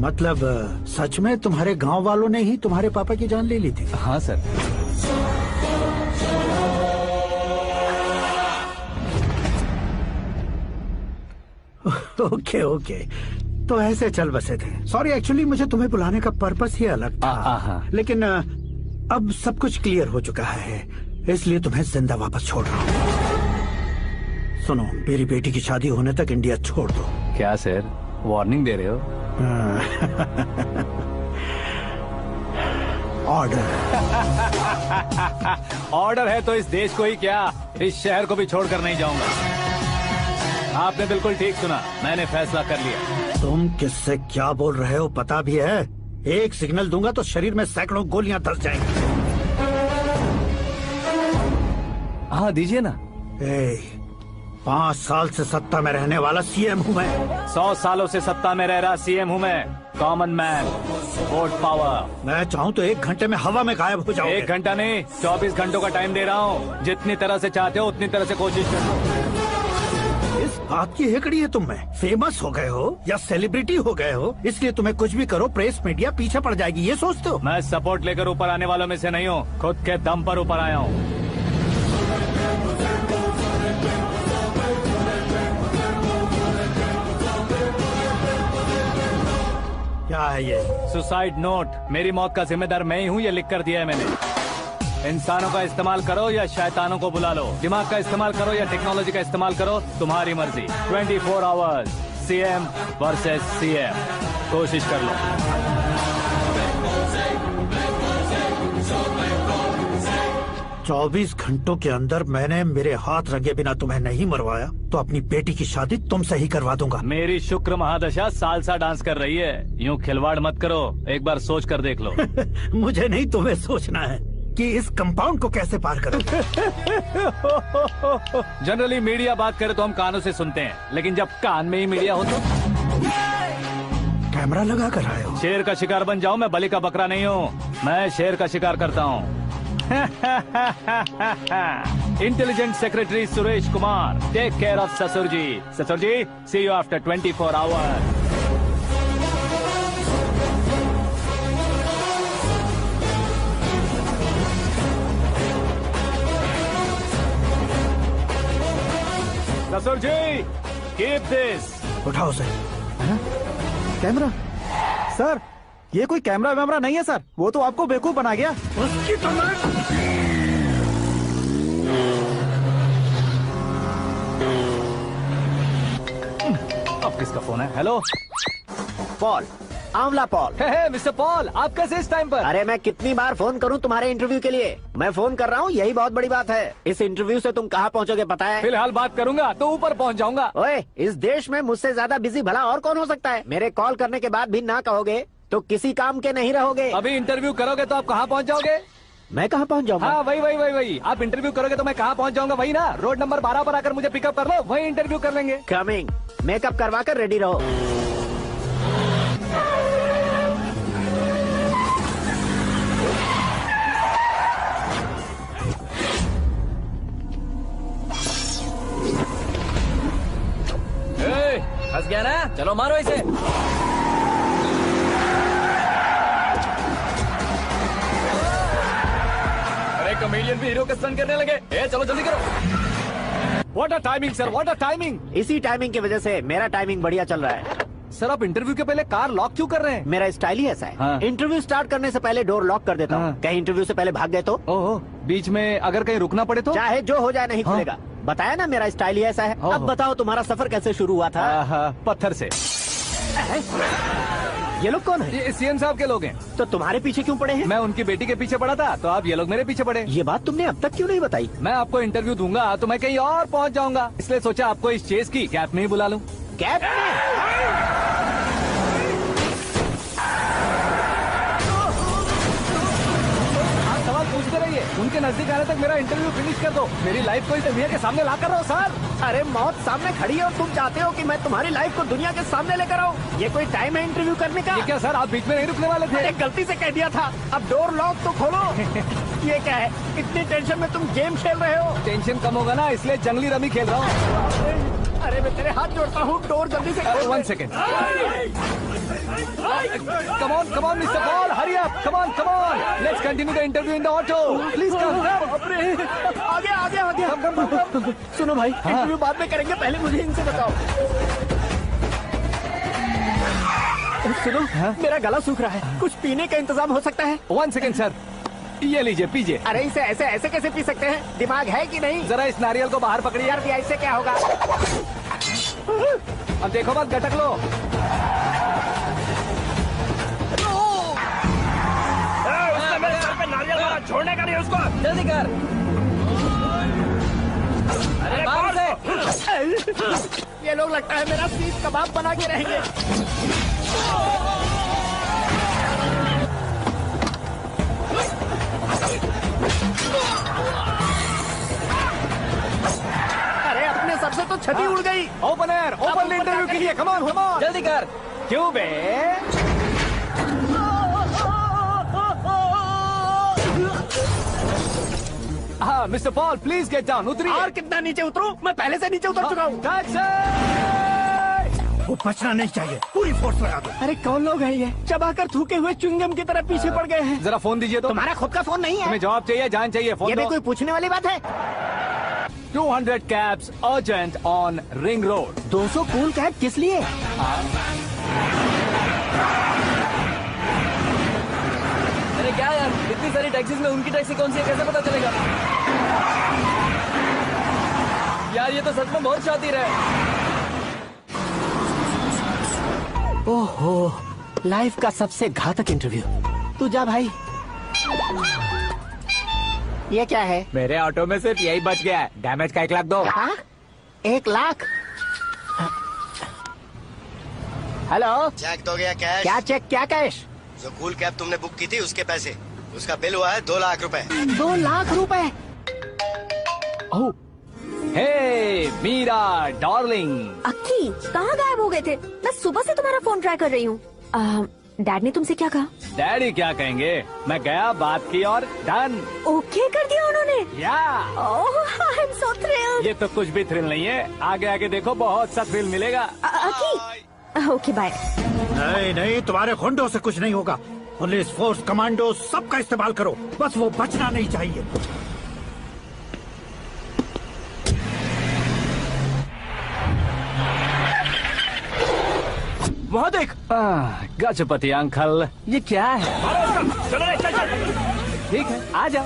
मतलब सच में तुम्हारे गांव वालों ने ही तुम्हारे पापा की जान ले ली थी? हाँ सर। ओके ओके, तो ऐसे चल बसे थे। सॉरी, एक्चुअली मुझे तुम्हें बुलाने का पर्पस ही अलग था। लेकिन अब सब कुछ क्लियर हो चुका है, इसलिए तुम्हें जिंदा वापस छोड़ रहा हूँ। सुनो, मेरी बेटी की शादी होने तक इंडिया छोड़ दो। क्या सर, वार्निंग दे रहे हो? ऑर्डर। ऑर्डर है तो इस देश को ही क्या, इस शहर को भी छोड़कर नहीं जाऊंगा। आपने बिल्कुल ठीक सुना, मैंने फैसला कर लिया। तुम किससे क्या बोल रहे हो पता भी है? एक सिग्नल दूंगा तो शरीर में सैकड़ों गोलियां धस जाएंगी। हाँ दीजिए ना। 5 साल से सत्ता में रहने वाला सीएम हूँ मैं। 100 सालों से सत्ता में रह रहा सीएम हूँ मैं। Common man, vote power. मैं चाहूँ तो 1 घंटे में हवा में गायब हो जाऊँ। 1 घंटा नहीं, 24 घंटों का टाइम दे रहा हूँ। जितनी तरह से चाहते हो उतनी तरह से कोशिश करो। इस बात की हेकड़ी है तुम में। फेमस हो गए हो या सेलिब्रिटी हो गए हो, इसलिए तुम्हें कुछ भी करो प्रेस मीडिया पीछे पड़ जाएगी, ये सोचते हो? मैं सपोर्ट लेकर ऊपर आने वालों में से नहीं हूँ, खुद के दम पर ऊपर आया हूँ। क्या है ये? Suicide note. मेरी मौत का जिम्मेदार मैं ही हूँ, ये लिख कर दिया है मैंने। इंसानों का इस्तेमाल करो या शैतानों को बुला लो, दिमाग का इस्तेमाल करो या टेक्नोलॉजी का इस्तेमाल करो, तुम्हारी मर्जी। 24 आवर्स, सीएम वर्सेस सीएम, कोशिश कर लो। चौबीस घंटों के अंदर मैंने मेरे हाथ रंगे बिना तुम्हें नहीं मरवाया तो अपनी बेटी की शादी तुमसे ही करवा दूंगा। मेरी शुक्र महादशा सालसा डांस कर रही है, यूं खिलवाड़ मत करो, एक बार सोच कर देख लो। मुझे नहीं, तुम्हें सोचना है कि इस कंपाउंड को कैसे पार करूं। जनरली मीडिया बात करे तो हम कानों से सुनते हैं, लेकिन जब कान में ही मीडिया हो तो कैमरा लगा कर आए हो। शेर का शिकार बन जाऊं, मैं बलि का बकरा नहीं हूँ, मैं शेर का शिकार करता हूँ। Intelligent secretary Suresh Kumar, take care of ससुर जी। ससुर जी, सी यू आफ्टर 24 आवर्स। ससुर जी, कीप दिस। उठाओ सर। कैमरा? सर, ये कोई कैमरा वैमरा नहीं है सर, वो तो आपको बेवकूफ बना गया। उसकी तो अब किसका फोन है? हेलो पॉल, आंवला पॉल। मिस्टर पॉल, आप कैसे इस टाइम पर? अरे मैं कितनी बार फोन करूं तुम्हारे इंटरव्यू के लिए? मैं फोन कर रहा हूं, यही बहुत बड़ी बात है। इस इंटरव्यू से तुम कहां पहुंचोगे पता है? फिलहाल बात करूंगा तो ऊपर पहुंच जाऊंगा। ओए, इस देश में मुझसे ज्यादा बिजी भला और कौन हो सकता है? मेरे कॉल करने के बाद भी ना कहोगे तो किसी काम के नहीं रहोगे। अभी इंटरव्यू करोगे तो आप कहाँ पहुँच जाओगे? मैं कहाँ पहुँच जाऊंगा? हाँ वही। आप इंटरव्यू करोगे तो मैं कहाँ पहुँच जाऊंगा? वही ना, रोड नंबर 12 पर आकर मुझे पिकअप कर लो, वही इंटरव्यू कर लेंगे। कमिंग। मेकअप करवा कर रेडी रहो। फंस गया ना, चलो मारो इसे। अरे कॉमेडियन भी हीरो के स्टंट करने लगे। चलो जल्दी करो। What a timing sir, what a timing. इसी टाइमिंग की वजह से मेरा टाइमिंग बढ़िया चल रहा है। सर आप इंटरव्यू के पहले कार लॉक क्यों कर रहे हैं? मेरा स्टाइल ही ऐसा है। हाँ। इंटरव्यू स्टार्ट करने से पहले डोर लॉक कर देता हूँ। कहीं इंटरव्यू से पहले भाग गए तो? ओहो, बीच में अगर कहीं रुकना पड़े तो? चाहे जो हो जाए नहीं खुलेगा। बताया ना मेरा स्टाइल ही ऐसा है। अब बताओ तुम्हारा सफर कैसे शुरू हुआ था? पत्थर से। ये लोग कौन है? ये सीएम साहब के लोग हैं। तो तुम्हारे पीछे क्यों पड़े हैं? मैं उनकी बेटी के पीछे पड़ा था, तो आप ये लोग मेरे पीछे पड़े। ये बात तुमने अब तक क्यों नहीं बताई? मैं आपको इंटरव्यू दूंगा तो मैं कहीं और पहुंच जाऊंगा, इसलिए सोचा आपको इस चेस की कैब में ही बुला लूं। कैब में? आप सवाल पूछते रहिए, उनके नजदीक आने तक मेरा इंटरव्यू फिनिश कर दो। मेरी लाइफ को इस दुनिया के सामने ला कर रहो सर। अरे मौत सामने खड़ी है और तुम चाहते हो कि मैं तुम्हारी लाइफ को दुनिया के सामने लेकर आऊं? ये कोई टाइम है इंटरव्यू करने का? ये क्या सर, आप बीच में नहीं रुकने वाले थे? गलती से कह दिया था। अब डोर लॉक तो खोलो। ये क्या है, इतनी टेंशन में तुम गेम खेल रहे हो? टेंशन कम होगा ना, इसलिए जंगली रमी खेल रहा हूँ। अरे मैं तेरे हाथ जोड़ता हूँ, डोर जल्दी से खोल। 1 second. Come on, Mr. Paul, hurry up. Come on. Let's continue the interview in the auto. Please come. आगे। Come. सुनो भाई, इंटरव्यू बाद में करेंगे, पहले मुझे इनसे बताओ। सुनो, मेरा गला सूख रहा है, कुछ पीने का इंतजाम हो सकता है? 1 सेकेंड सर, ये लीजिए पीजिए। अरे इसे ऐसे कैसे पी सकते हैं? दिमाग है कि नहीं? जरा इस नारियल को बाहर पकड़िए। यार इससे क्या होगा? अब देखो मत, गटक लो। मेरे सर पे नारियल मारा, छोड़ने का नहीं उसको। जल्दी कर। अरे बाहर से। ये लोग लगता है मेरा सीख कबाब बना के रहेंगे। अरे अपने सर से तो छती उड़ गई। ओपन एयर, ओपन इंटरव्यू के लिए। Come on. जल्दी कर। क्यों बे? हाँ mister Paul, please get down. उतरिए। और कितना नीचे उतरूं? मैं पहले से नीचे उतर चुका हूँ। वो बचना नहीं चाहिए, पूरी फोर्स लगा दो। अरे कौन लोग हैं ये? चबाकर थूके हुए च्युइंगम की तरह पीछे पड़ गए हैं। जरा फोन दीजिए तो। तुम्हारा खुद का फोन नहीं है? तुम्हें जवाब चाहिए, जान चाहिए, फोन ये भी दो। कोई पूछने वाली बात है? 200 cabs urgent on Ring Road. 200 cool cab किस लिए? अरे क्या यार, इतनी सारी टैक्सीज में उनकी टैक्सी कौन सी है, कैसे पता चलेगा? यार ये तो सच में बहुत शातिर है। ओहो, लाइफ का सबसे घातक इंटरव्यू। तू जा भाई। ये क्या है? मेरे ऑटो में सिर्फ यही बच गया है। डैमेज का 1 लाख दो। 1 लाख? हेलो, चेक तो गया कैश? क्या चेक, क्या कैश? जो कूल कैब तुमने बुक की थी उसके पैसे, उसका बिल हुआ है 2 लाख रुपए। 2 लाख रुपए? ओह, हे मीरा डार्लिंग। अक्की, कहाँ गायब हो गए थे? मैं सुबह से तुम्हारा फोन ट्राई कर रही हूँ। डैड ने तुमसे क्या कहा? डैडी क्या कहेंगे, मैं गया, बात की और डन। ओके कर दिया उन्होंने? या। ओह, आई एम सो थ्रिल्ड। ये तो कुछ भी थ्रिल नहीं है, आगे आगे देखो बहुत सा थ्रिल मिलेगा। अक्की, ओके बाय। नहीं, तुम्हारे गुंडों से कुछ नहीं होगा। पुलिस फोर्स, कमांडो, सबका इस्तेमाल करो, बस वो बचना नहीं चाहिए। वहाँ देख। गजपति अंकल, ये क्या है? चल। ठीक है, आ जाओ।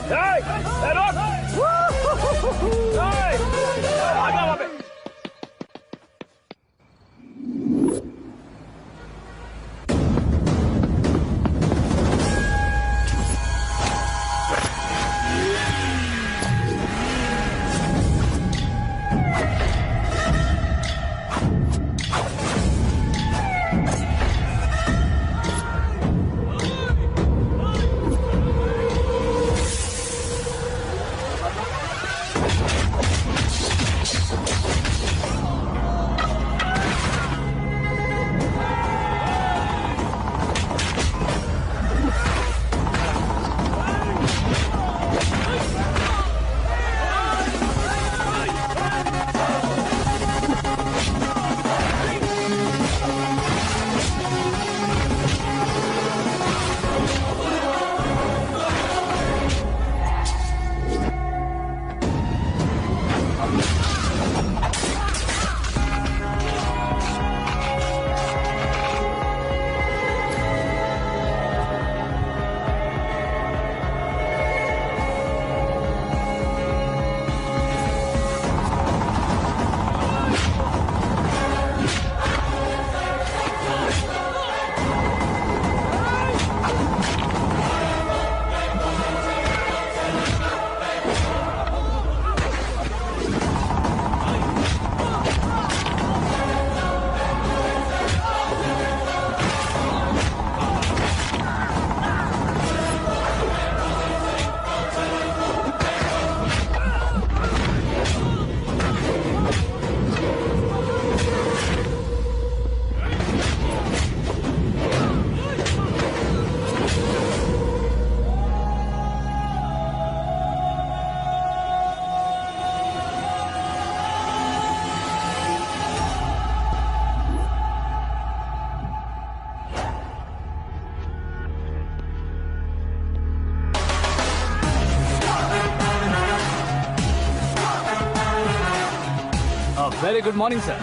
Very good morning sir.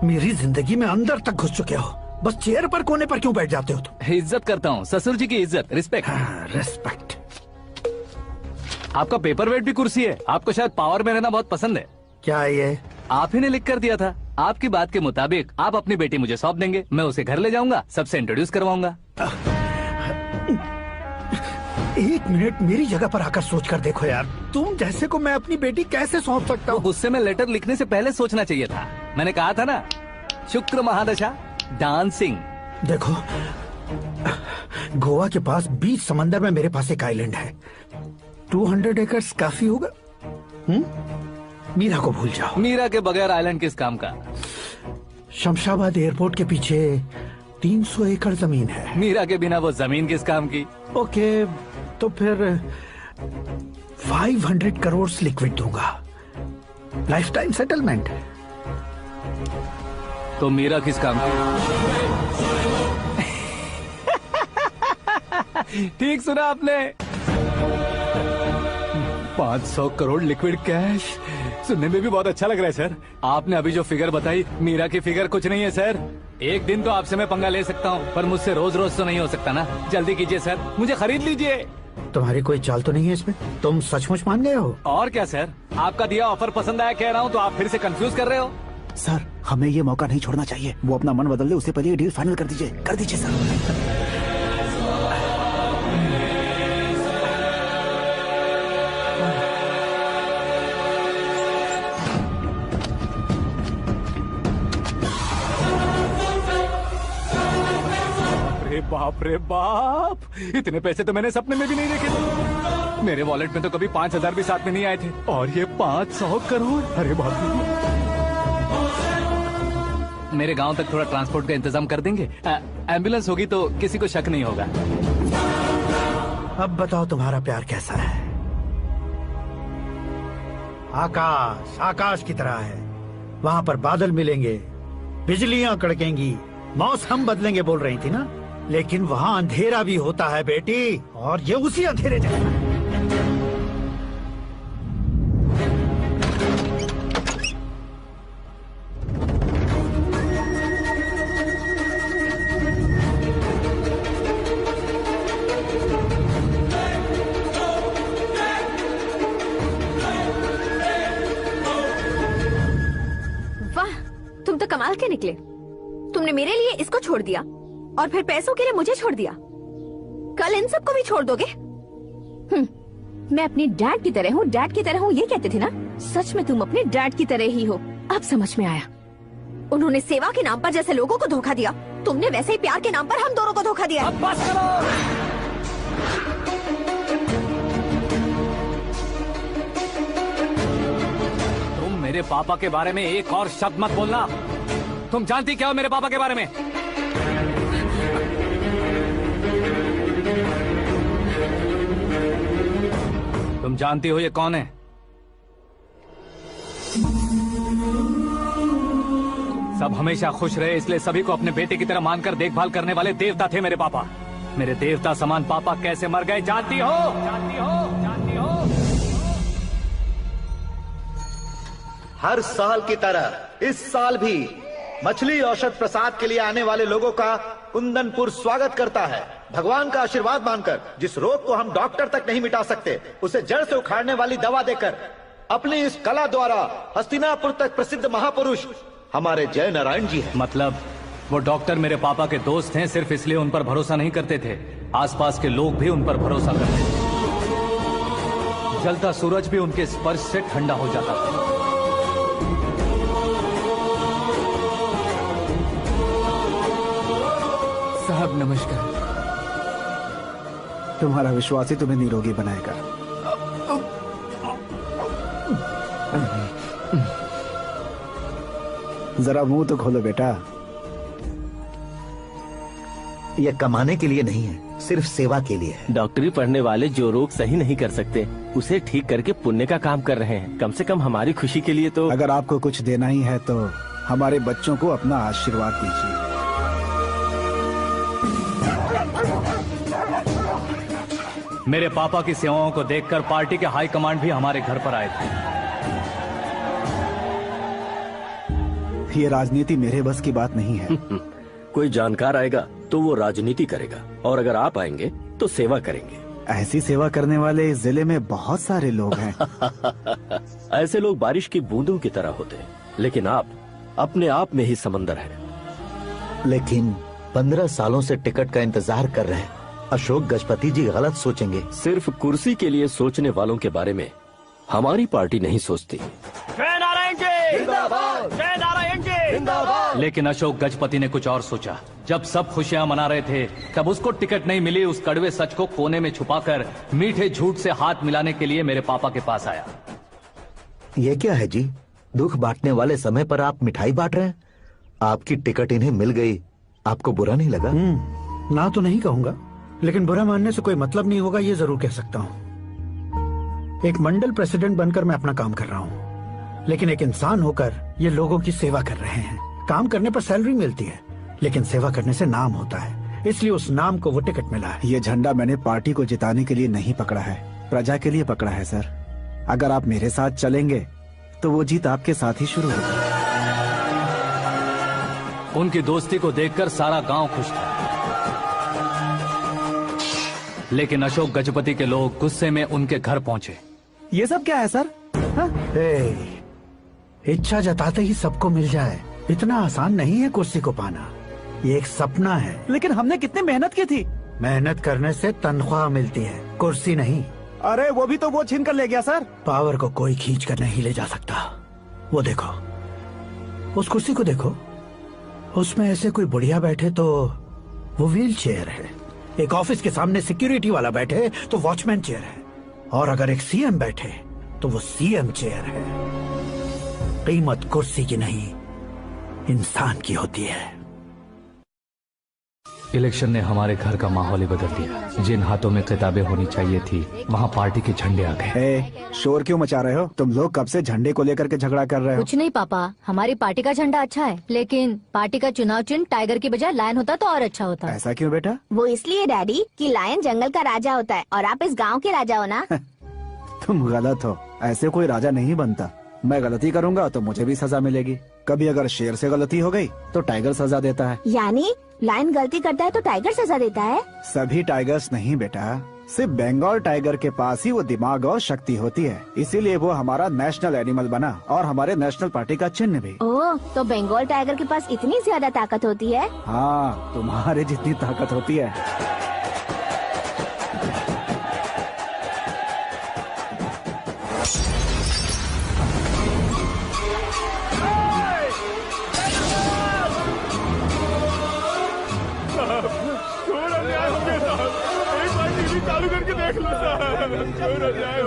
मेरी जिंदगी में अंदर तक घुस चुके हो, बस चेयर पर कोने पर क्यों बैठ जाते हो तुम? इज्जत करता हूँ, ससुर जी की इज्जत, रिस्पेक्ट। रिस्पेक्ट। आपका पेपर वेट भी कुर्सी है। आपको शायद पावर में रहना बहुत पसंद है। क्या ये? आप ही ने लिख कर दिया था। आपकी बात के मुताबिक आप अपनी बेटी मुझे सौंप देंगे, मैं उसे घर ले जाऊंगा, सबसे इंट्रोड्यूस करवाऊंगा। एक मिनट मेरी जगह पर आकर सोच कर देखो यार, तुम जैसे को मैं अपनी बेटी कैसे सौंप सकता हूँ? उससे मैं लेटर लिखने से पहले सोचना चाहिए था। मैंने कहा था ना, शुक्र महादशा डांसिंग। देखो, गोवा के पास बीच समंदर में मेरे पास एक आइलैंड है, 200 एकर्स काफी होगा। मीरा को भूल जाओ। मीरा के बगैर आइलैंड किस काम का? शमशाबाद एयरपोर्ट के पीछे 300 एकड़ जमीन है। मीरा के बिना वो जमीन किस काम की? ओके, तो फिर 500 करोड़ लिक्विड दूंगा, लाइफ टाइम सेटलमेंट। तो मीरा किस काम की? ठीक सुना आपने, 500 करोड़ लिक्विड कैश। सुनने में भी बहुत अच्छा लग रहा है सर। आपने अभी जो फिगर बताई, मीरा की फिगर कुछ नहीं है सर। एक दिन तो आपसे मैं पंगा ले सकता हूँ, पर मुझसे रोज रोज तो नहीं हो सकता ना। जल्दी कीजिए सर, मुझे खरीद लीजिए। तुम्हारी कोई चाल तो नहीं है इसमें? तुम सचमुच मान गए हो? और क्या सर, आपका दिया ऑफर पसंद आया कह रहा हूँ, तो आप फिर से कंफ्यूज कर रहे हो। सर, हमें ये मौका नहीं छोड़ना चाहिए। वो अपना मन बदल दे, उससे पहले ये डील फाइनल कर दीजिए। कर दीजिए सर। बाप रे बाप, इतने पैसे तो मैंने सपने में भी नहीं देखे थे। मेरे वॉलेट में तो कभी 5,000 भी साथ में नहीं आए थे, और ये 500 करोड़। अरे बाप रे। मेरे गांव तक थोड़ा ट्रांसपोर्ट का इंतजाम कर देंगे? एम्बुलेंस होगी तो किसी को शक नहीं होगा। अब बताओ तुम्हारा प्यार कैसा है? आकाश आकाश की तरह है, वहाँ पर बादल मिलेंगे, बिजलियां कड़केंगी, मौसम बदलेंगे बोल रही थी ना, लेकिन वहाँ अंधेरा भी होता है बेटी, और ये उसी अंधेरे जैसा। वाह, तुम तो कमाल के निकले। तुमने मेरे लिए इसको छोड़ दिया और फिर पैसों के लिए मुझे छोड़ दिया। कल इन सबको भी छोड़ दोगे? मैं अपनी डैड की तरह हूँ, डैड की तरह हूँ, ये कहते थे ना? सच में तुम अपने डैड की तरह ही हो। अब समझ में आया। उन्होंने सेवा के नाम पर जैसे लोगों को धोखा दिया, तुमने वैसे ही प्यार के नाम पर हम दोनों को धोखा दिया। अब बस करो। तुम मेरे पापा के बारे में एक और शब्द मत बोलना। तुम जानती क्या हो मेरे पापा के बारे में? तुम जानती हो ये कौन है? सब हमेशा खुश रहे, इसलिए सभी को अपने बेटे की तरह मानकर देखभाल करने वाले देवता थे मेरे पापा। मेरे देवता समान पापा कैसे मर गए जानती हो? जानती हो? जानती हो? हर साल की तरह इस साल भी मछली औषध प्रसाद के लिए आने वाले लोगों का कुंदनपुर स्वागत करता है। भगवान का आशीर्वाद मानकर, जिस रोग को हम डॉक्टर तक नहीं मिटा सकते, उसे जड़ से उखाड़ने वाली दवा देकर अपनी इस कला द्वारा हस्तिनापुर तक प्रसिद्ध महापुरुष हमारे जय नारायण जी हैं। मतलब वो डॉक्टर मेरे पापा के दोस्त हैं, सिर्फ इसलिए उन पर भरोसा नहीं करते थे, आसपास के लोग भी उन पर भरोसा करते थे। जलता सूरज भी उनके स्पर्श से ठंडा हो जाता था। साहब नमस्कार। तुम्हारा विश्वास ही तुम्हें निरोगी बनाएगा। जरा मुंह तो खोलो बेटा। यह कमाने के लिए नहीं है, सिर्फ सेवा के लिए है। डॉक्टरी पढ़ने वाले जो रोग सही नहीं कर सकते, उसे ठीक करके पुण्य का काम कर रहे हैं। कम से कम हमारी खुशी के लिए तो। अगर आपको कुछ देना ही है तो हमारे बच्चों को अपना आशीर्वाद दीजिए। मेरे पापा की सेवाओं को देखकर पार्टी के हाई कमांड भी हमारे घर पर आए थे। ये राजनीति मेरे बस की बात नहीं है। कोई जानकार आएगा तो वो राजनीति करेगा, और अगर आप आएंगे तो सेवा करेंगे। ऐसी सेवा करने वाले इस जिले में बहुत सारे लोग हैं। ऐसे लोग बारिश की बूंदों की तरह होते हैं, लेकिन आप अपने आप में ही समंदर हैं। लेकिन 15 सालों से टिकट का इंतजार कर रहे हैं। अशोक गजपति जी गलत सोचेंगे। सिर्फ कुर्सी के लिए सोचने वालों के बारे में हमारी पार्टी नहीं सोचती। जय नारायण जी जिंदाबाद, जय नारायण जी जिंदाबाद। लेकिन अशोक गजपति ने कुछ और सोचा। जब सब खुशियां मना रहे थे तब उसको टिकट नहीं मिली। उस कड़वे सच को कोने में छुपाकर मीठे झूठ से हाथ मिलाने के लिए मेरे पापा के पास आया। ये क्या है जी? दुख बांटने वाले समय पर आप मिठाई बांट रहे हैं। आपकी टिकट इन्हें मिल गई, आपको बुरा नहीं लगा? ना तो नहीं कहूंगा, लेकिन बुरा मानने से कोई मतलब नहीं होगा, ये जरूर कह सकता हूँ। एक मंडल प्रेसिडेंट बनकर मैं अपना काम कर रहा हूँ, लेकिन एक इंसान होकर ये लोगों की सेवा कर रहे हैं। काम करने पर सैलरी मिलती है, लेकिन सेवा करने से नाम होता है, इसलिए उस नाम को वो टिकट मिला है। ये झंडा मैंने पार्टी को जिताने के लिए नहीं पकड़ा है, प्रजा के लिए पकड़ा है सर। अगर आप मेरे साथ चलेंगे तो वो जीत आपके साथ ही शुरू होगी। उनकी दोस्ती को देखकर सारा गांव खुश था, लेकिन अशोक गजपति के लोग गुस्से में उनके घर पहुंचे। ये सब क्या है सर? इच्छा जताते ही सबको मिल जाए, इतना आसान नहीं है कुर्सी को पाना। ये एक सपना है। लेकिन हमने कितनी मेहनत की थी। मेहनत करने से तनख्वाह मिलती है, कुर्सी नहीं। अरे वो भी तो वो छीन कर ले गया सर। पावर को कोई खींच कर नहीं ले जा सकता। वो देखो, उस कुर्सी को देखो, उसमें ऐसे कोई बुढ़िया बैठे तो वो व्हील चेयर है। एक ऑफिस के सामने सिक्योरिटी वाला बैठे तो वॉचमैन चेयर है, और अगर एक सीएम बैठे तो वो सीएम चेयर है। कीमत कुर्सी की नहीं, इंसान की होती है। इलेक्शन ने हमारे घर का माहौल ही बदल दिया। जिन हाथों में किताबें होनी चाहिए थी, वहाँ पार्टी के झंडे आ गए। शोर क्यों मचा रहे हो? तुम लोग कब से झंडे को लेकर के झगड़ा कर रहे हो? कुछ नहीं पापा, हमारी पार्टी का झंडा अच्छा है, लेकिन पार्टी का चुनाव चिन्ह टाइगर की बजाय लायन होता तो और अच्छा होता। ऐसा क्यों बेटा? वो इसलिए डैडी कि लायन जंगल का राजा होता है और आप इस गांव के राजा हो ना। तुम गलत हो, ऐसे कोई राजा नहीं बनता। मैं गलती करूंगा तो मुझे भी सजा मिलेगी। कभी अगर शेर से गलती हो गई तो टाइगर सजा देता है। यानी लायन गलती करता है तो टाइगर सजा देता है? सभी टाइगर्स नहीं बेटा, सिर्फ बंगाल टाइगर के पास ही वो दिमाग और शक्ति होती है, इसीलिए वो हमारा नेशनल एनिमल बना और हमारे नेशनल पार्टी का चिन्ह भी। ओह, तो बंगाल टाइगर के पास इतनी ज्यादा ताकत होती है? हाँ, तुम्हारे जितनी ताकत होती है।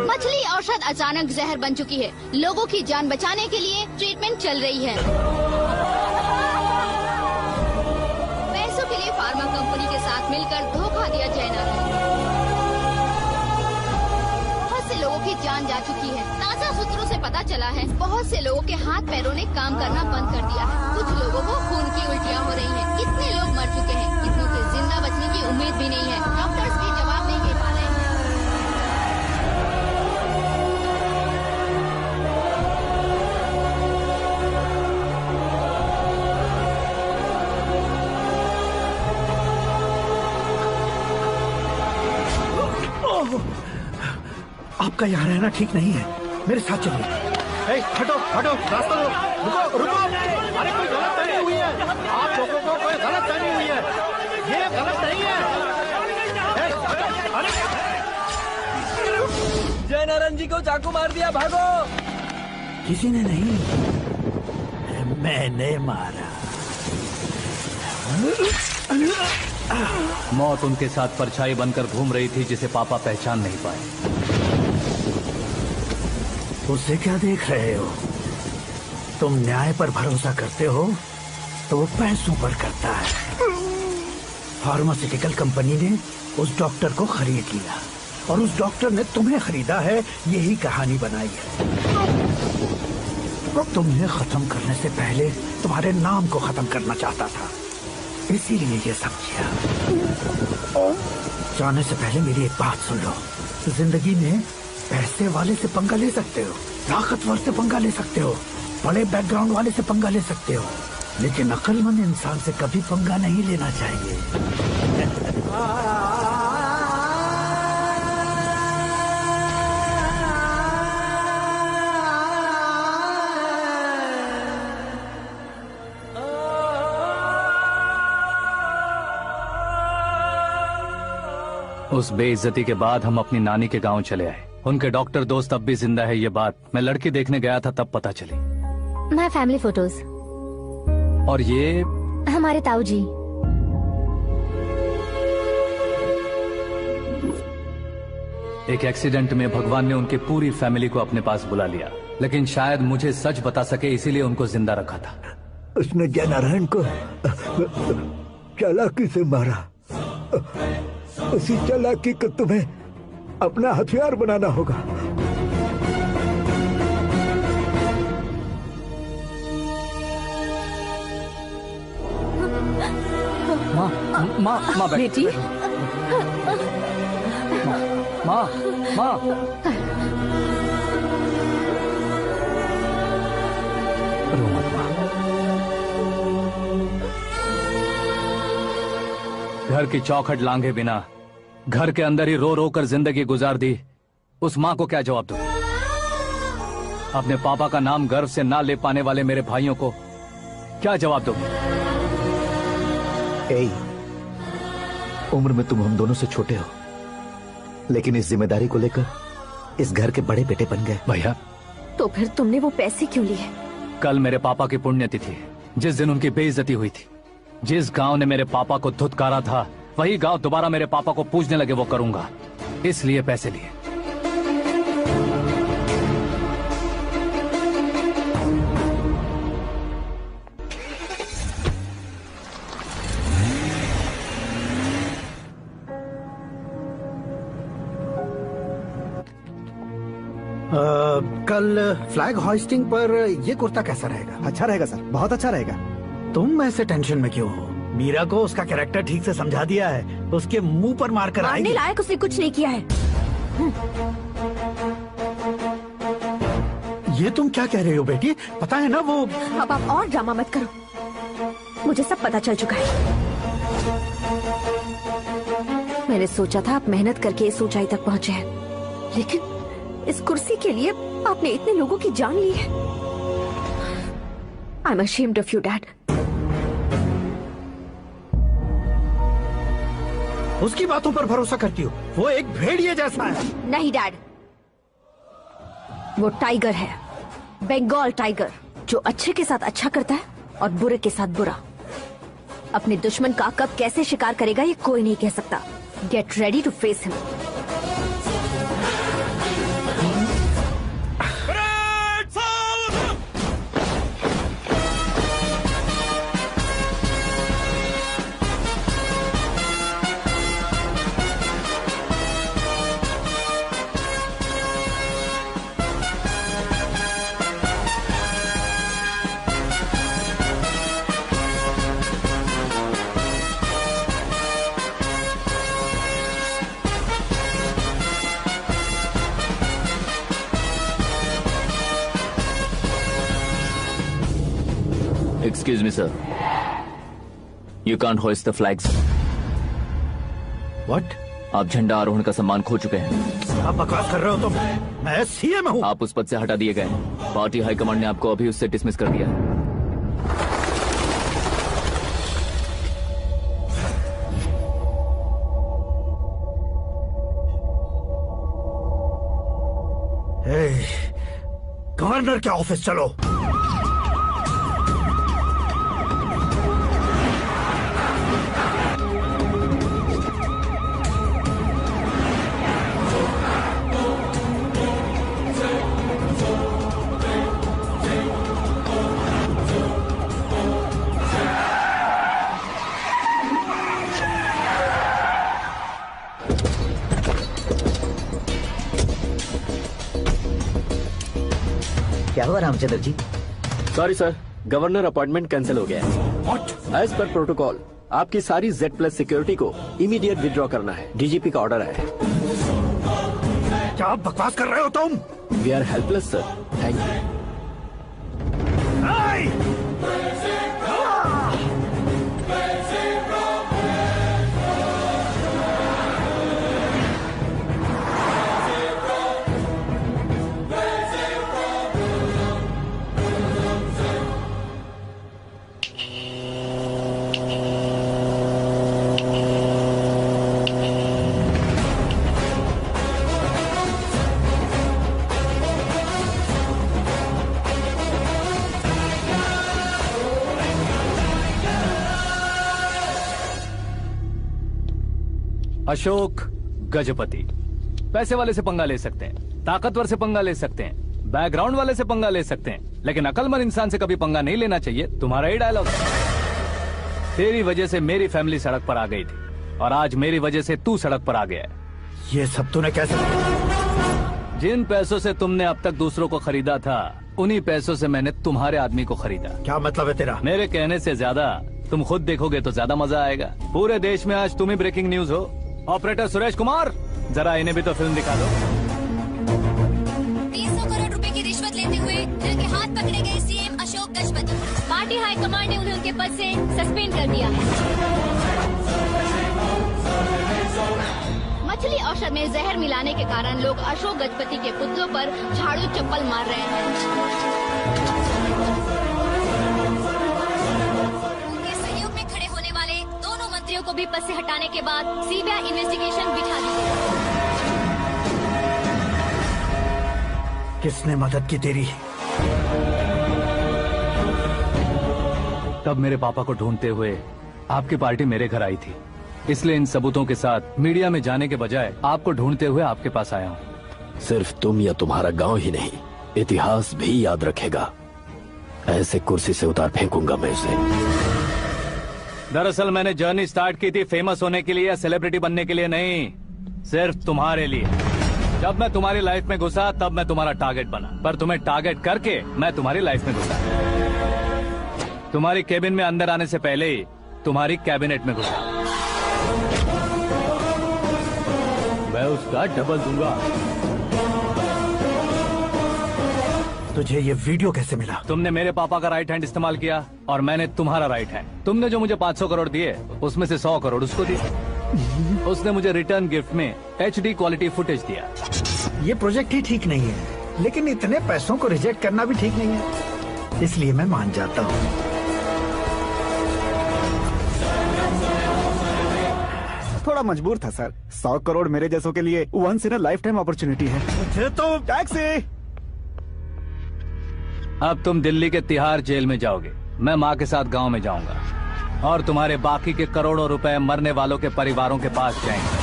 मछली औषध अचानक जहर बन चुकी है। लोगों की जान बचाने के लिए ट्रीटमेंट चल रही है। पैसों के लिए फार्मा कंपनी के साथ मिलकर धोखा दिया जैना। बहुत से लोगों की जान जा चुकी है। ताज़ा सूत्रों से पता चला है बहुत से लोगों के हाथ पैरों ने काम करना बंद कर दिया है। कुछ लोगों को खून की उल्टियाँ हो रही हैं। कितने लोग मर चुके हैं, कितनों के जिंदा बचने की उम्मीद भी नहीं है। डॉक्टर्स भी जवाब नहीं दे पा रहे हैं। आपका यहाँ रहना ठीक नहीं है, मेरे साथ चलिए। हटो हटो, रास्ता दो। रुको रुको, अरे कोई गलत फहमी हुई है। आप लोगों को कोई गलत फहमी हुई है, ये गलत नहीं है। जय नारायण जी को चाकू मार दिया, भागो। किसी ने नहीं, मैंने मारा। मौत उनके साथ परछाई बनकर घूम रही थी, जिसे पापा पहचान नहीं पाए। उसे क्या देख रहे हो? तुम न्याय पर भरोसा करते हो तो वो पैसों पर करता है। फार्मास्यूटिकल कंपनी ने उस डॉक्टर को खरीद लिया और उस डॉक्टर ने तुम्हें खरीदा है, यही कहानी बनाई है। तुम्हें खत्म करने से पहले तुम्हारे नाम को खत्म करना चाहता था, इसीलिए ये सब किया। जाने से पहले मेरी एक बात सुन लो। जिंदगी में पैसे वाले से पंगा ले सकते हो, ताकतवर से पंगा ले सकते हो, बड़े बैकग्राउंड वाले से पंगा ले सकते हो, लेकिन अक्लमंद इंसान से कभी पंगा नहीं लेना चाहिए। उस बेइज्जती के बाद हम अपनी नानी के गांव चले आए। उनके डॉक्टर दोस्त अब भी जिंदा है, ये बात मैं लड़की देखने गया था तब पता चली। My family photos. और ये हमारे ताऊ जी। एक एक्सीडेंट में भगवान ने उनकी पूरी फैमिली को अपने पास बुला लिया, लेकिन शायद मुझे सच बता सके इसीलिए उनको जिंदा रखा था। उसने जयनारायण को चालाकी से मारा। उसी चालाकी को तुम्हें अपना हथियार बनाना होगा। माँ बेटी। माँ रो मत माँ। घर की चौखट लांघे बिना घर के अंदर ही रो रो कर जिंदगी गुजार दी, उस माँ को क्या जवाब दूं? अपने पापा का नाम गर्व से ना ले पाने वाले मेरे भाइयों को क्या जवाब दूं? उम्र में तुम हम दोनों से छोटे हो, लेकिन इस जिम्मेदारी को लेकर इस घर के बड़े बेटे बन गए। भैया, तो फिर तुमने वो पैसे क्यों लिए? कल मेरे पापा की पुण्यतिथि है, जिस दिन उनकी बेइज्जती हुई थी। जिस गांव ने मेरे पापा को धुतकारा था, वही गांव दोबारा मेरे पापा को पूजने लगे वो करूंगा, इसलिए पैसे लिए। कल फ्लैग होइस्टिंग पर ये कुर्ता कैसा रहेगा? अच्छा रहेगा सर, बहुत अच्छा रहेगा। तुम ऐसे टेंशन में क्यों हो? मीरा को उसका कैरेक्टर ठीक से समझा दिया है, उसके मुंह पर मारकर आएगी। मारने लायक उसने कुछ नहीं किया है। ये तुम क्या कह रहे हो बेटी? पता है ना वो। अब आप और ड्रामा मत करो, मुझे सब पता चल चुका है। मैंने सोचा था आप मेहनत करके इस ऊंचाई तक पहुंचे हैं, लेकिन इस कुर्सी के लिए आपने इतने लोगों की जान ली है। I am ashamed of you dad. उसकी बातों पर भरोसा करती हो? वो एक भेड़िए जैसा है। नहीं डैड, वो टाइगर है, बंगाल टाइगर, जो अच्छे के साथ अच्छा करता है और बुरे के साथ बुरा। अपने दुश्मन का कब कैसे शिकार करेगा ये कोई नहीं कह सकता। Get ready to face him. Excuse me, sir. You can't hoist the flags. What? आप झंडा आरोहण का सम्मान खो चुके हैं। क्या बकवास कर रहे हो तुम? मैं सीएम हूँ। आप उस पद से हटा दिए गए। पार्टी हाईकमांड ने आपको अभी उससे डिसमिस कर दिया है। गवर्नर के ऑफिस चलो। क्या हुआ Ramchandra ji? Sorry sir, governor appointment cancel हो गया है। What? एज पर प्रोटोकॉल आपकी सारी Z+ सिक्योरिटी को इमीडिएट विड्रॉ करना है। डीजीपी का ऑर्डर है। क्या बकवास कर रहे हो तुम? We are helpless sir. Thank you. Ashok Gajapati पैसे वाले से पंगा ले सकते हैं, ताकतवर से पंगा ले सकते हैं, बैकग्राउंड वाले से पंगा ले सकते हैं, लेकिन अकलमंद इंसान से कभी पंगा नहीं लेना चाहिए। तुम्हारा ही डायलॉग। तेरी वजह से मेरी फैमिली सड़क पर आ गई थी और आज मेरी वजह से तू सड़क पर आ गया है। ये सब तूने कैसे? जिन पैसों से तुमने अब तक दूसरों को खरीदा था, उन्हीं पैसों से मैंने तुम्हारे आदमी को खरीदा। क्या मतलब है तेरा? मेरे कहने से ज्यादा तुम खुद देखोगे तो ज्यादा मजा आएगा। पूरे देश में आज तुम ही ब्रेकिंग न्यूज हो। ऑपरेटर सुरेश कुमार, जरा इन्हें भी तो फिल्म दिखा दो। 300 करोड़ रुपए की रिश्वत लेते हुए जिनके हाथ पकड़े गए CM Ashok Gajapati. Party high command ने उन्हें उनके पद से सस्पेंड कर दिया है। मछली औषध में जहर मिलाने के कारण लोग अशोक गजपति के पुतलों पर झाड़ू चप्पल मार रहे हैं। उनके सहयोग में खड़े होने वाले दोनों मंत्रियों को भी पद से हटाने के बाद सीबीआई इन्वेस्टिगेशन बिठा दी गई। किसने मदद की तेरी? तब मेरे पापा को ढूंढते हुए आपकी पार्टी मेरे घर आई थी, इसलिए इन सबूतों के साथ मीडिया में जाने के बजाय आपको ढूंढते हुए आपके पास आया हूँ। सिर्फ तुम या तुम्हारा गांव ही नहीं, इतिहास भी याद रखेगा। ऐसे कुर्सी से उतार फेंकूंगा मैं उसे। दरअसल मैंने जर्नी स्टार्ट की थी फेमस होने के लिए या सेलिब्रिटी बनने के लिए नहीं, सिर्फ तुम्हारे लिए। जब मैं तुम्हारी लाइफ में घुसा तब मैं तुम्हारा टारगेट बना, पर तुम्हें टारगेट करके मैं तुम्हारी लाइफ में घुसा। तुम्हारी केबिन में अंदर आने से पहले ही तुम्हारी कैबिनेट में घुसा। मैं उसका डबल दूंगा। तुझे ये वीडियो कैसे मिला? तुमने मेरे पापा का राइट हैंड इस्तेमाल किया और मैंने तुम्हारा राइट हैंड। तुमने जो मुझे 500 करोड़ दिए उसमें से 100 करोड़ उसको दिए। उसने मुझे रिटर्न गिफ्ट में HD क्वालिटी फुटेज दिया। ये प्रोजेक्ट ही ठीक नहीं है, लेकिन इतने पैसों को रिजेक्ट करना भी ठीक नहीं है, इसलिए मैं मान जाता हूँ। थोड़ा मजबूर था सर। 100 करोड़ मेरे जैसों के लिए once in a lifetime opportunity है। मुझे तो टैक्सी। अब तुम दिल्ली के तिहाड़ जेल में जाओगे, मैं माँ के साथ गांव में जाऊंगा और तुम्हारे बाकी के करोड़ों रुपए मरने वालों के परिवारों के पास जाएंगे।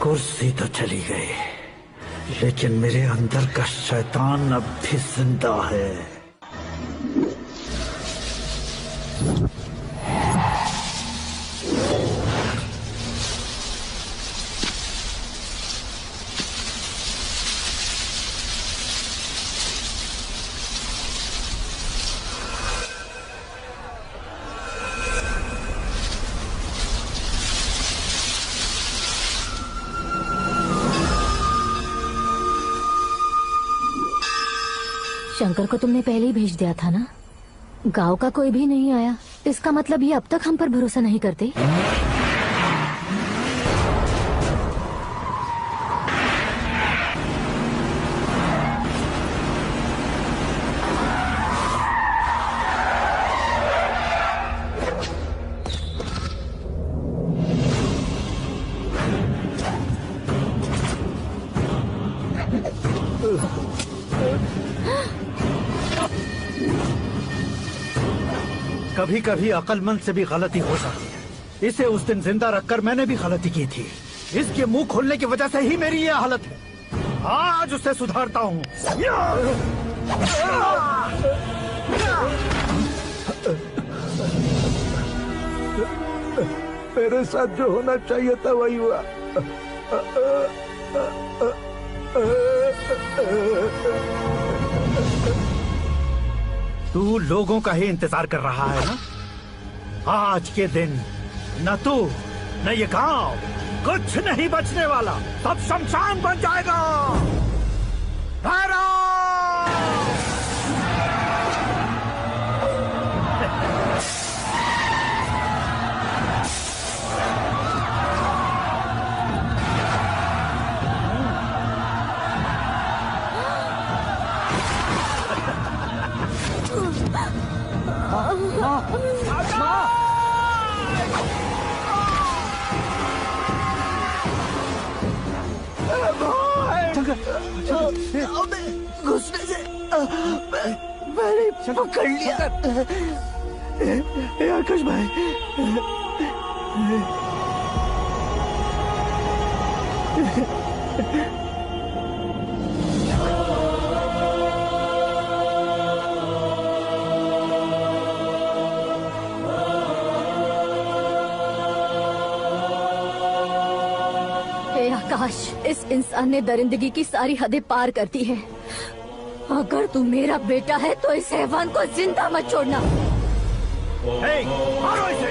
कुर्सी तो चली गई, लेकिन मेरे अंदर का शैतान अब भी जिंदा है। शंकर को तुमने पहले ही भेज दिया था ना? गांव का कोई भी नहीं आया, इसका मतलब ये अब तक हम पर भरोसा नहीं करते। कभी कभी अक्लमंद से भी गलती हो सकती है। इसे उस दिन जिंदा रखकर मैंने भी गलती की थी। इसके मुंह खोलने की वजह से ही मेरी ये हालत है। आज उसे सुधारता हूँ। मेरे साथ जो होना चाहिए था वही हुआ। तू लोगों का ही इंतजार कर रहा है ना? आज के दिन न तू न ये गांव कुछ नहीं बचने वाला, सब शमशान बन जाएगा। घुसने से मैंने पकड़ लिया। आकाश भाई, आकाश, इस इंसान ने दरिंदगी की सारी हदें पार कर दी है। अगर तू मेरा बेटा है तो इस हैवान को जिंदा मत छोड़ना। मारो इसे।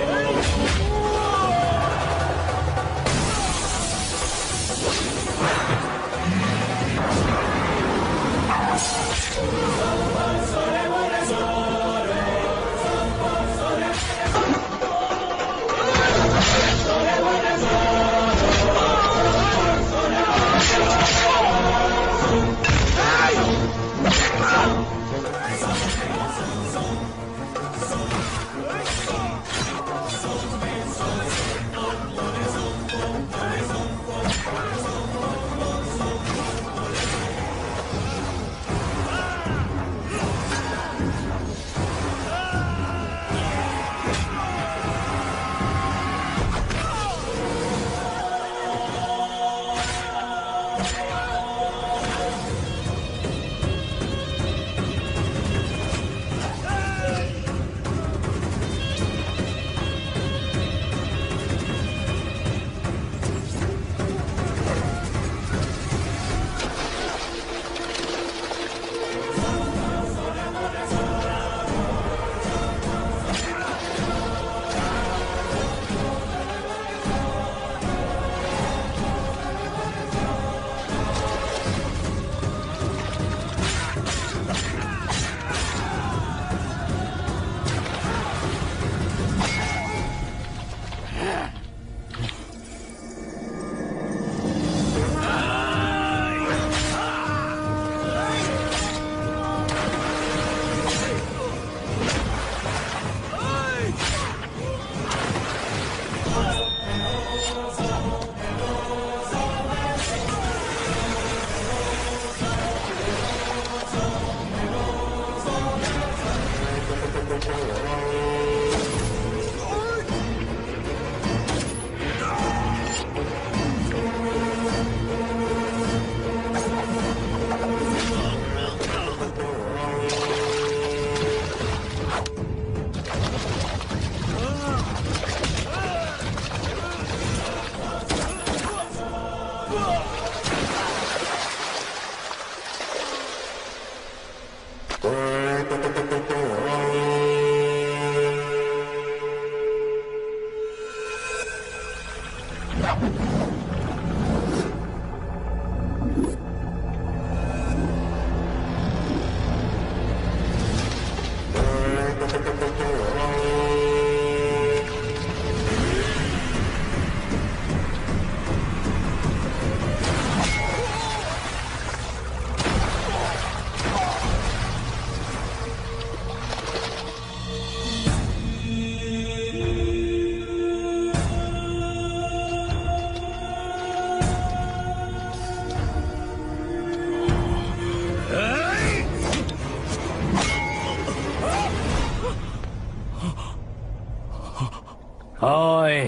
ओए,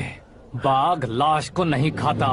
बाघ लाश को नहीं खाता।